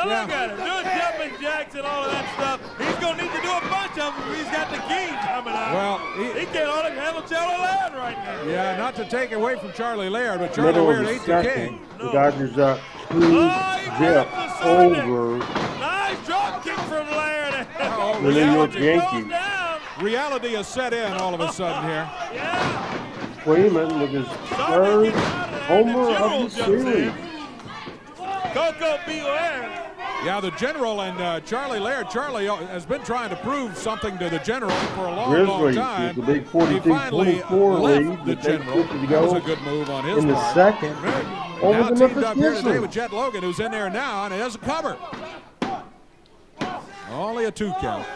S6: look at him, doing jumping jacks and all of that stuff. He's going to need to do a bunch of them if he's got the King coming out.
S5: Well,
S6: he can't hardly handle Charlie Laird right now.
S5: Yeah, not to take away from Charlie Laird, but Charlie Laird ain't the King.
S2: The Dodgers up 2-0 over
S6: Nice drop kick from Laird.
S2: the New York Yankees.
S5: Reality has set in all of a sudden here.
S2: Freeman with his third homer of the series.
S6: Coco beware.
S5: Yeah, the General and Charlie Laird. Charlie has been trying to prove something to the General for a long
S2: Grizzlies
S5: time.
S2: with the big
S5: He finally
S2: 42-24
S5: left
S2: lead
S5: the
S2: that they
S5: General.
S2: took to
S5: That was
S2: go
S5: a good move on his
S2: in the
S5: part.
S2: second over
S5: Now
S2: the
S5: teamed
S2: Memphis
S5: up here today
S2: Grizzlies.
S5: with Jet Logan, who's in there now, and he has a cover. Only a 2 count.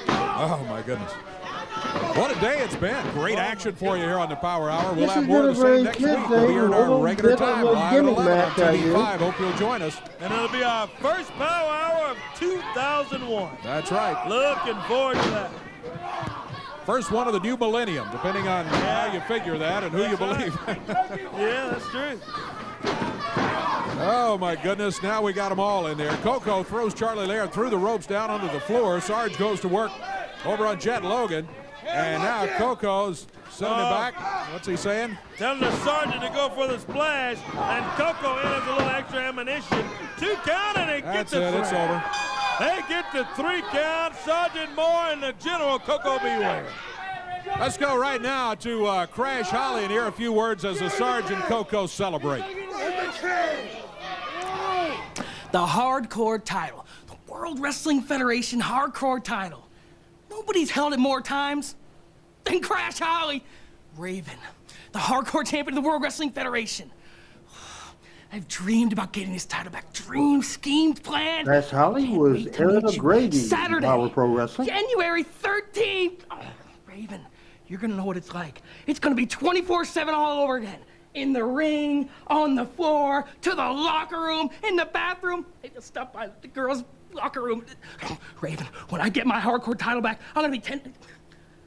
S5: Oh, my goodness. What a day it's been. Great action for you here on the Power Hour. We'll
S2: This
S5: have
S2: has
S5: more
S2: been
S5: to
S2: a
S5: say
S2: very
S5: next
S2: good
S5: week. We'll be here in
S2: day.
S5: our
S2: Little
S5: regular
S2: bit of
S5: time,
S2: a
S5: live at
S2: gimmick
S5: 11 on
S2: match out here.
S5: TV5. Hope you'll join us.
S6: And it'll be our first Power Hour of 2001.
S5: That's right.
S6: Looking forward to that.
S5: First one of the new millennium, depending on how you figure that and who you believe.
S6: Yeah, that's true.
S5: Oh, my goodness. Now we got them all in there. Coco throws Charlie Laird through the ropes down onto the floor. Sarge goes to work over on Jet Logan. And now Coco's sending it back. What's he saying?
S6: Telling the Sergeant to go for the splash, and Coco in as a little extra ammunition. 2 count, and they get
S5: That's
S6: the
S5: it.
S6: 3.
S5: It's over.
S6: They get the 3 count. Sergeant Moore and the General Coco beware.
S5: Let's go right now to Crash Holly and hear a few words as the Sarge and Coco celebrate.
S18: The hardcore title. The World Wrestling Federation hardcore title. Nobody's held it more times than Crash Holly. Raven, the hardcore champion of the World Wrestling Federation. I've dreamed about getting this title back. Dreamed, schemed, planned.
S2: Crash Holly was Aaron O'Grady in
S18: Saturday,
S2: Power Pro Wrestling.
S18: January 13th. Oh, Raven, you're going to know what it's like. It's going to be 24/7 all over again. In the ring, on the floor, to the locker room, in the bathroom. Hey, just stop by the girls' locker room. Raven, when I get my hardcore title back, I'm going to be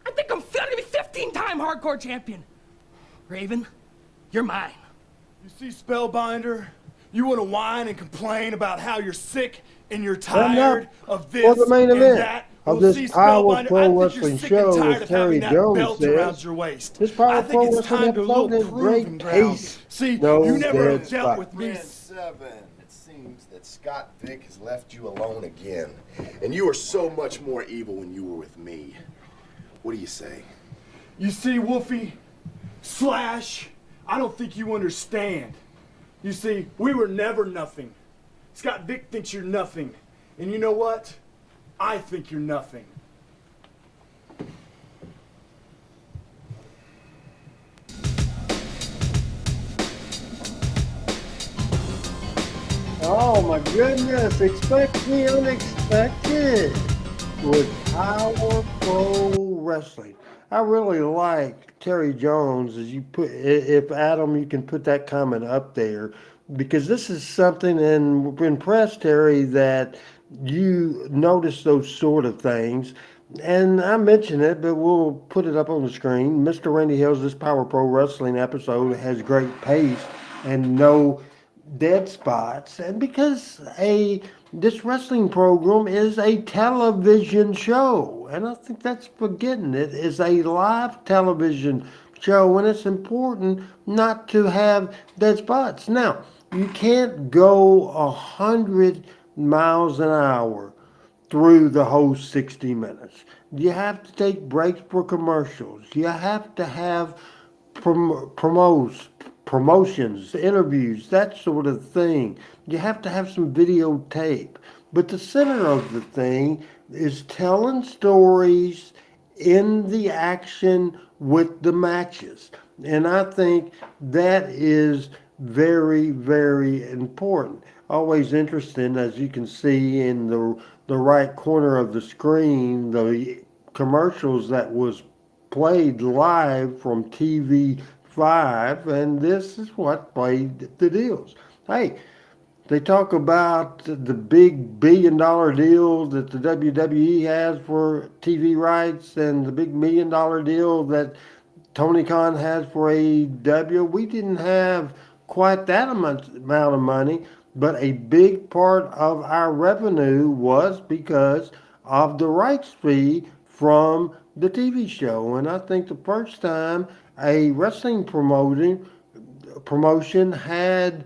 S18: I think I'm going to be 15-time hardcore champion. Raven, you're mine.
S19: You see, Spellbinder, you want to whine and complain about how you're sick and you're
S2: Coming
S19: tired
S2: up
S19: of this
S2: for the main
S19: and
S2: event
S19: that.
S2: of
S19: Well,
S2: this
S19: see,
S2: Power
S19: Spellbinder,
S2: Pro
S19: I think
S2: Wrestling
S19: you're sick and
S2: show,
S19: tired
S2: as
S19: of
S2: Terry
S19: having that
S2: Jones
S19: belt around
S2: says,
S19: your waist.
S2: this Power
S19: I
S2: Pro
S19: think it's
S2: Wrestling
S19: time to a
S2: episode
S19: little
S2: is great
S19: proving ground.
S2: pace.
S19: See,
S2: No
S19: you never
S2: dead
S19: dealt
S2: spot.
S19: with me.
S20: 7. It seems that Scott Vick has left you alone again. And you were so much more evil when you were with me. What do you say?
S19: You see, Wolfie, Slash, I don't think you understand. You see, we were never nothing. Scott Vick thinks you're nothing. And you know what? I think you're nothing.
S2: Oh my goodness, expect the unexpected with Power Pro Wrestling. I really like Terry Jones, as you put, if Adam, you can put that comment up there, because this is something, and we're impressed, Terry, that you notice those sort of things. And I mentioned it, but we'll put it up on the screen. Mr. Randy Hills, this Power Pro Wrestling episode has great pace and no dead spots. And because this wrestling program is a television show, and I think that's forgetting it, is a live television show, and it's important not to have dead spots. Now, you can't go 100 miles an hour through the whole 60 minutes. You have to take breaks for commercials. You have to have promotions, interviews, that sort of thing. You have to have some videotape. But the center of the thing is telling stories in the action with the matches. And I think that is very, very important. Always interesting, as you can see in the right corner of the screen, the commercials that was played live from TV5, and this is what played the deals. Hey, they talk about the big billion-dollar deal that the WWE has for TV rights and the big million-dollar deal that Tony Khan has for AEW. We didn't have quite that amount of money, but a big part of our revenue was because of the rights fee from the TV show. And I think the first time a wrestling promotion had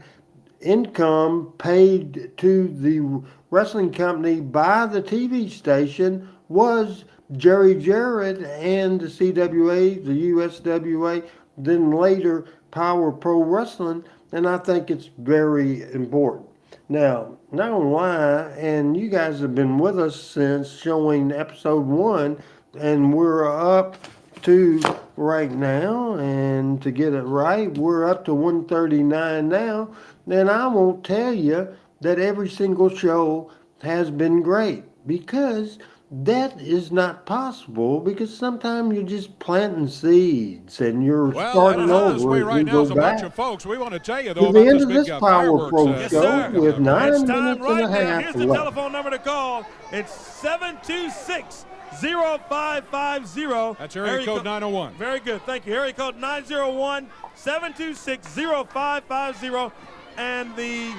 S2: income paid to the wrestling company by the TV station was Jerry Jarrett and the CWA, the USWA, then later Power Pro Wrestling, and I think it's very important. Now, not gonna lie, and you guys have been with us since showing episode 1, and we're up to right now, and to get it right, we're up to 139 now, and I won't tell you that every single show has been great, because that is not possible, because sometimes you're just planting seeds and you're starting over
S5: right
S2: and
S5: now
S2: go
S5: is a
S2: back
S5: bunch of folks. We want to tell you,
S2: to
S5: though,
S2: the
S5: about
S2: end
S5: this
S2: of
S5: big
S2: this Power Pro
S5: fireworks
S2: show with 9
S6: It's
S2: minutes
S6: time
S2: and
S6: right
S2: a
S6: now.
S2: half
S6: Here's the
S2: left.
S6: telephone number to call. It's 726-0550.
S5: That's area code 901.
S6: Very good. Thank you. Area code 901-726-0550. And the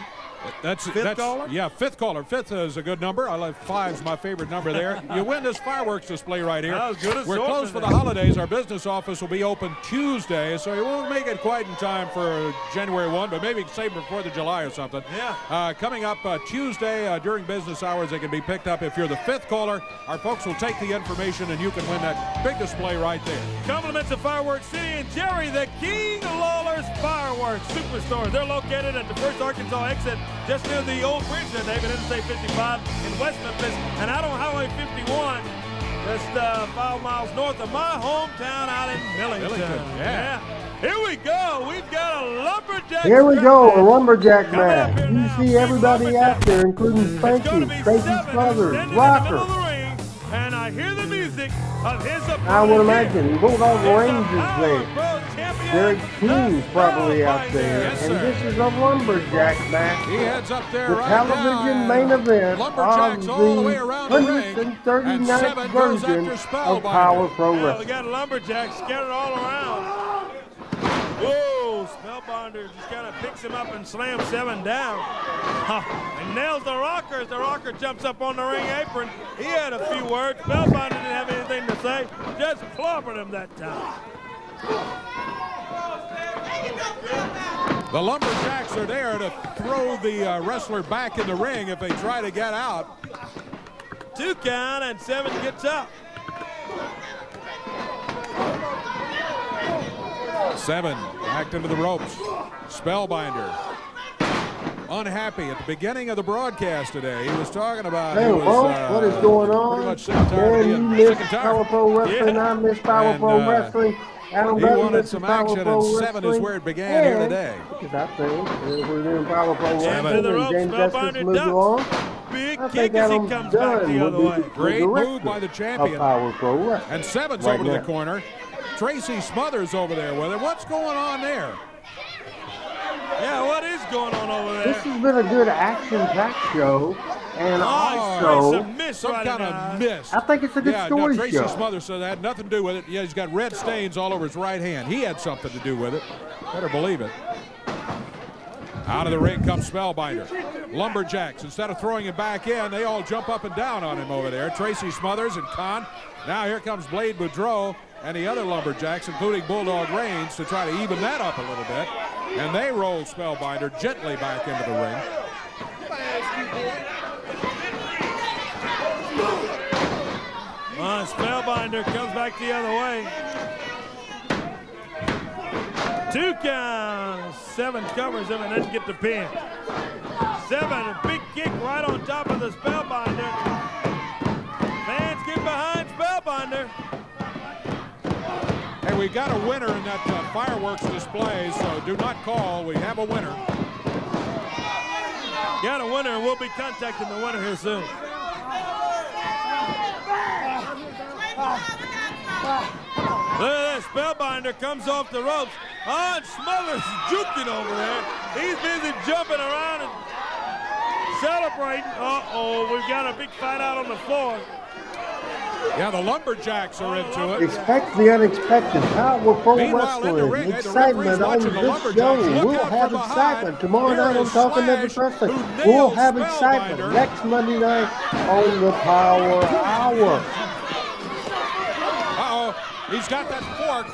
S6: fifth caller?
S5: Yeah, fifth caller. Fifth is a good number. I like 5's my favorite number there. You win this fireworks display right here.
S6: That was good
S5: We're closed for the holidays. Our business office will be open Tuesday, so you won't make it quite in time for January 1, but maybe save it for 4th of July or something.
S6: Yeah.
S5: Coming up Tuesday during business hours, they can be picked up. If you're the fifth caller, our folks will take the information and you can win that big display right there.
S6: Compliments of Fireworks City and Jerry, the King Lawler's Fireworks Superstore. They're located at the First Arkansas exit, just near the old bridge there, David, Interstate 55 in West Memphis, and out on Highway 51, just 5 miles north of my hometown out in Millington. Yeah. Here we go. We've got a lumberjack.
S2: Here we go, a lumberjack
S6: Coming up
S2: match.
S6: here
S2: You
S6: now,
S2: see everybody out there, including Spanky, Tracy Smothers, Rocker.
S6: And I hear the music of his opponent.
S2: I would imagine Bulldog Range is there. Derek King's probably out there. And this is a lumberjack match.
S5: He heads up there
S2: The
S5: right
S2: television
S5: now.
S2: main event
S5: Lumberjacks
S2: of
S5: all the way
S2: the
S5: around the ring.
S2: 139th version of Power Pro
S6: Yeah, we
S2: Wrestling.
S6: got lumberjacks scattered all around. Whoa, Spellbinder just kind of picks him up and slams 7 down. And nails the Rocker as the Rocker jumps up on the ring apron. He had a few words. Spellbinder didn't have anything to say. Just clobbered him that time.
S5: The Lumberjacks are there to throw the wrestler back in the ring if they try to get out.
S6: 2 count and 7 gets up.
S5: 7 backed into the ropes. Spellbinder unhappy at the beginning of the broadcast today. He was talking about
S2: Hey, what is going on?
S5: pretty much sick and tired of
S2: Man, you
S5: being
S2: miss
S5: sick and tired.
S2: Power Pro Wrestling.
S5: Yeah.
S2: I miss Power
S5: And,
S2: Pro Wrestling. Adam
S5: he
S2: Butler
S5: wanted
S2: misses
S5: some
S2: Power
S5: action,
S2: Pro
S5: and 7 is
S2: Wrestling.
S5: where it began here
S2: And,
S5: today.
S2: Because I think we're doing Power Pro Wrestling,
S6: to the
S2: and
S6: ropes,
S2: James Justice
S6: Spellbinder
S2: moved
S6: ducks.
S2: along.
S6: Big
S2: I
S6: kick
S2: think
S6: as he
S2: Adam
S6: comes back
S2: Dunn
S6: the
S2: would
S6: other
S2: be
S6: way.
S2: the
S5: Great
S2: director
S5: move by the
S2: of
S5: champion.
S2: Power Pro Wrestling.
S5: And 7's
S2: right
S5: over to
S2: now.
S5: the corner. Tracy Smothers over there with him. What's going on there?
S6: Yeah, what is going on over there?
S2: This has been a good action-packed show, And
S5: some kind of miss.
S2: I think it's a good story
S5: Tracy
S2: show.
S5: Smothers said that had nothing to do with it. Yeah, he's got red stains all over his right hand. He had something to do with it. Better believe it. Out of the ring comes Spellbinder. Lumberjacks, instead of throwing him back in, they all jump up and down on him over there. Tracy Smothers and Khan. Now here comes Blade Boudreaux and the other Lumberjacks, including Bulldog Reigns, to try to even that up a little bit. And they roll Spellbinder gently back into the ring.
S6: Spellbinder comes back the other way. 2 count. 7 covers him and doesn't get the pin. 7, a big kick right on top of the Spellbinder. Fans get behind Spellbinder.
S5: Hey, we got a winner in that fireworks display, so do not call. We have a winner.
S6: Got a winner, and we'll be contacting the winner here soon. Look at that, Spellbinder comes off the ropes. Oh, and Smothers is juking over there. He's busy jumping around and celebrating. Uh-oh, we've got a big fight out on the floor.
S5: Yeah, the Lumberjacks are into it.
S2: Expect the unexpected. Power Pro Wrestling. Excitement on this show. We'll have excitement. Tomorrow night on Talking Memphis Wrestling. We'll have excitement next Monday night on the Power Hour.
S5: Uh-oh, he's got that fork.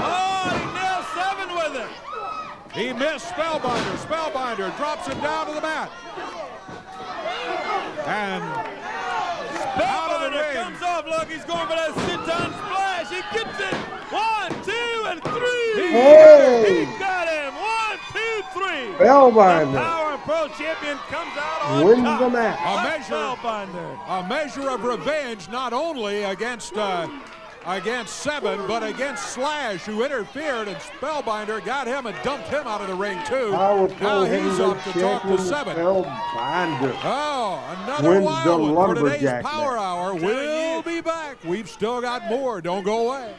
S6: Oh, he nailed 7 with it.
S5: He missed Spellbinder. Spellbinder drops him down to the mat. And
S6: Spellbinder comes off. Look, he's going for that sit-down splash. He gets it. 1, 2, and 3.
S2: Hey!
S6: He got him. 1, 2, 3.
S2: Spellbinder.
S6: The Power Pro champion comes out on
S2: Wins
S6: top.
S2: the match.
S5: A measure of revenge, not only against 7, but against Slash, who interfered, and Spellbinder got him and dumped him out of the ring, too.
S2: Power Pro
S5: Now he's up to talk to 7.
S2: Spellbinder.
S5: Oh, another
S2: Wins
S5: wild
S2: the
S5: one for today's
S2: Lumberjack
S5: Power
S2: match.
S5: Hour. We'll be back. We've still got more. Don't go away.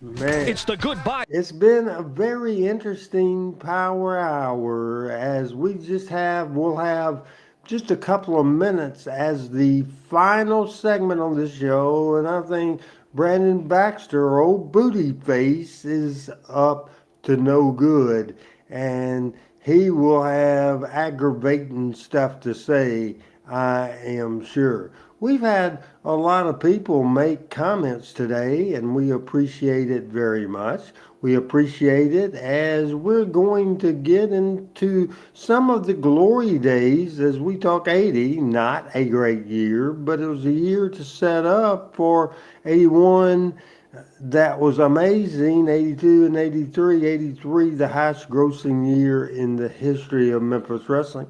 S2: Man,
S16: It's the goodbye.
S2: it's been a very interesting Power Hour as we'll have just a couple of minutes as the final segment on the show, and I think Brandon Baxter, old booty face, is up to no good, and he will have aggravating stuff to say, I am sure. We've had a lot of people make comments today, and we appreciate it very much. We appreciate it as we're going to get into some of the glory days as we talk 80, not a great year, but it was a year to set up for 81 that was amazing, 82 and 83, 83, the highest grossing year in the history of Memphis Wrestling.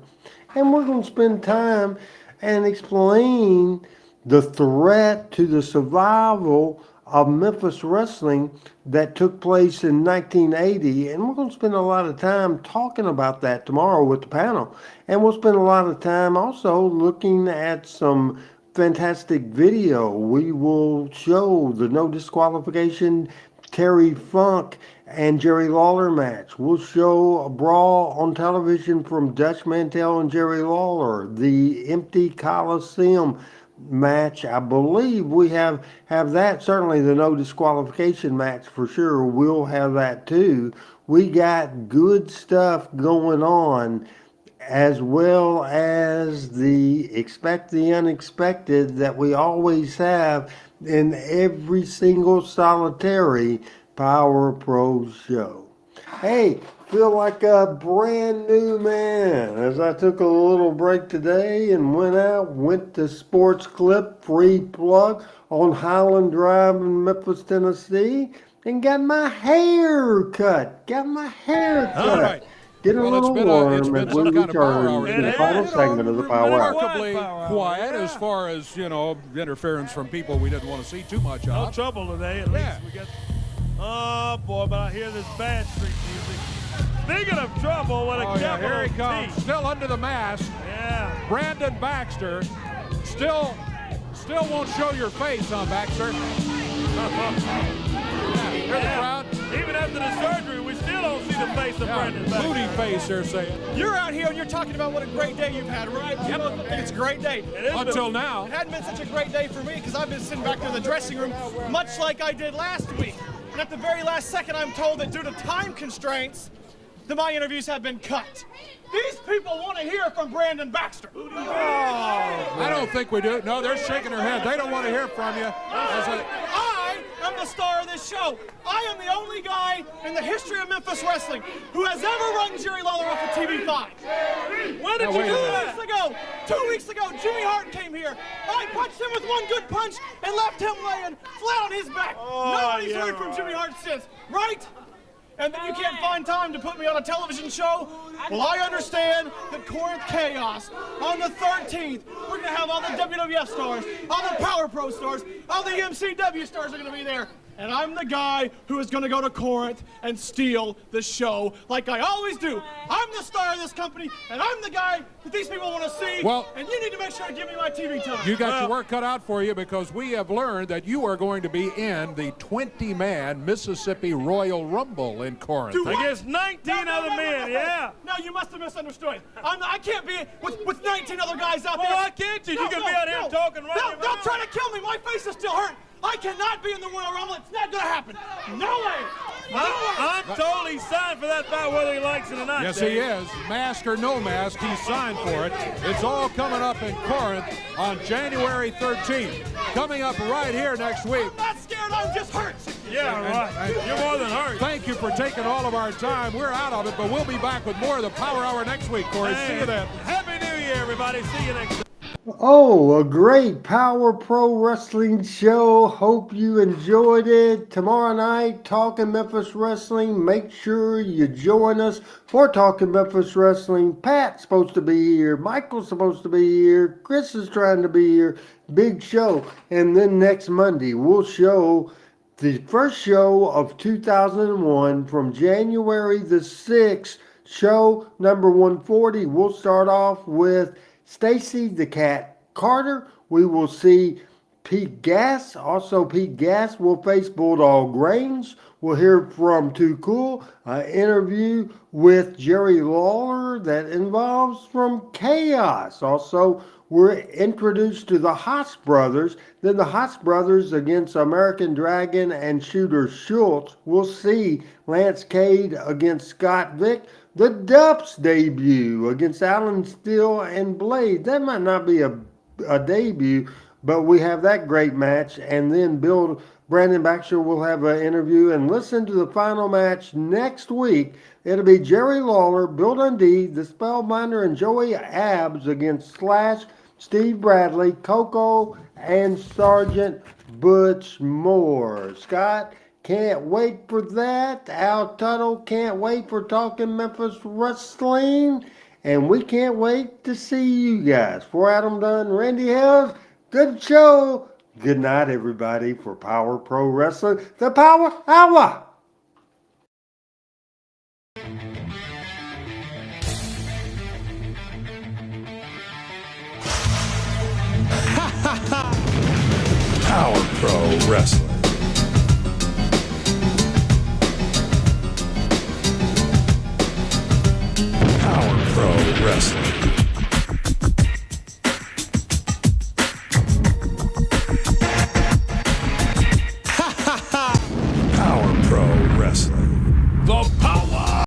S2: And we're going to spend time and explain the threat to the survival of Memphis Wrestling that took place in 1980. And we're going to spend a lot of time talking about that tomorrow with the panel. And we'll spend a lot of time also looking at some fantastic video. We will show the no disqualification Terry Funk and Jerry Lawler match. We'll show a brawl on television from Dutch Mantell and Jerry Lawler, the empty Coliseum match. I believe we have that. Certainly the no disqualification match for sure. We'll have that too. We got good stuff going on, as well as the expect the unexpected that we always have in every single solitary Power Pro show. Hey, feel like a brand new man as I took a little break today and went to Sports Clip, free plug on Highland Drive in Memphis, Tennessee, and got my hair cut.
S5: All right.
S2: Get a little warm
S5: it's been
S2: as we
S5: some kind of Power
S2: return
S5: Hour
S2: to the
S5: today.
S2: final segment of the Power Hour.
S5: Remarkably quiet as far as, interference from people we didn't want to see too much
S6: No
S5: of.
S6: trouble today. At least we got. Oh boy, but I hear this bad street music. Speaking of trouble, what a capital
S5: here he comes,
S6: T.
S5: still under the mask.
S6: Yeah.
S5: Brandon Baxter, still won't show your face, huh, Baxter?
S6: face of Brandon back.
S5: Moody face, they're saying.
S21: You're out here and you're talking about what a great day you've had, right? You know, it's a great day.
S5: Until now.
S21: It hadn't been such a great day for me because I've been sitting back there in the dressing room much like I did last week. And at the very last second, I'm told that due to time constraints, that my interviews have been cut. These people want to hear from Brandon Baxter. Oh.
S5: I don't think we do. No, they're shaking their head. They don't want to hear from you.
S21: I am the star of this show. I am the only guy in the history of Memphis wrestling who has ever run Jerry Lawler off of TV5. When did you do that? 2 weeks ago. 2 weeks ago, Jimmy Hart came here. I punched him with one good punch and left him laying flat on his back. Nobody's heard from Jimmy Hart since, right? And then you can't find time to put me on a television show? Well, I understand that Corinth Chaos, on the 13th, we're going to have all the WWF stars, all the Power Pro stars, all the MCW stars are going to be there. And I'm the guy who is going to go to Corinth and steal the show like I always do. I'm the star of this company, and I'm the guy that these people want to see.
S5: Well,
S21: and you need to make sure to give me my TV time.
S5: You got your work cut out for you because we have learned that you are going to be in the 20-man Mississippi Royal Rumble in Corinth.
S6: Against 19 other men, yeah.
S21: No, you must have misunderstood. I can't be with 19 other guys out there.
S6: Well, why can't you? You can be out here talking right now.
S21: They'll try to kill me. My face is still hurt. I cannot be in the Royal Rumble. It's not going to happen. No way.
S6: I'm told he's signed for that fight whether he likes it or not.
S5: Yes, he is. Mask or no mask, he's signed for it. It's all coming up in Corinth on January 13th. Coming up right here next week.
S21: I'm not scared. I'm just hurt.
S6: Yeah, right. You're more than hurt.
S5: Thank you for taking all of our time. We're out of it, but we'll be back with more of the Power Hour next week, Corey.
S6: Hey,
S5: see you then.
S6: Happy New Year, everybody. See you next time.
S2: Oh, a great Power Pro Wrestling show. Hope you enjoyed it. Tomorrow night, Talking Memphis Wrestling. Make sure you join us for Talking Memphis Wrestling. Pat's supposed to be here. Michael's supposed to be here. Chris is trying to be here. Big show. And then next Monday, we'll show the first show of 2001 from January the 6th. Show number 140. We'll start off with Stacy the Cat Carter. We will see Pete Gass. Also, Pete Gass will face Bulldog Range. We'll hear from Too Cool. An interview with Jerry Lawler that involves from Chaos. Also, we're introduced to the Haas Brothers. Then the Haas Brothers against American Dragon and Shooter Schultz. We'll see Lance Cade against Scott Vick. The Dupps debut against Alan Steele and Blade. That might not be a debut, but we have that great match. And then Brandon Baxter will have an interview. And listen to the final match next week. It'll be Jerry Lawler, Bill Dundee, the Spellbinder, and Joey Abs against Slash, Steve Bradley, Coco, and Sergeant Butch Moore. Scott, can't wait for that. Al Tuttle can't wait for Talking Memphis Wrestling. And we can't wait to see you guys. For Adam Dunn, Randy Hales, good show. Good night, everybody, for Power Pro Wrestling, the Power Hour.
S1: Power Pro Wrestling. Power Pro Wrestling.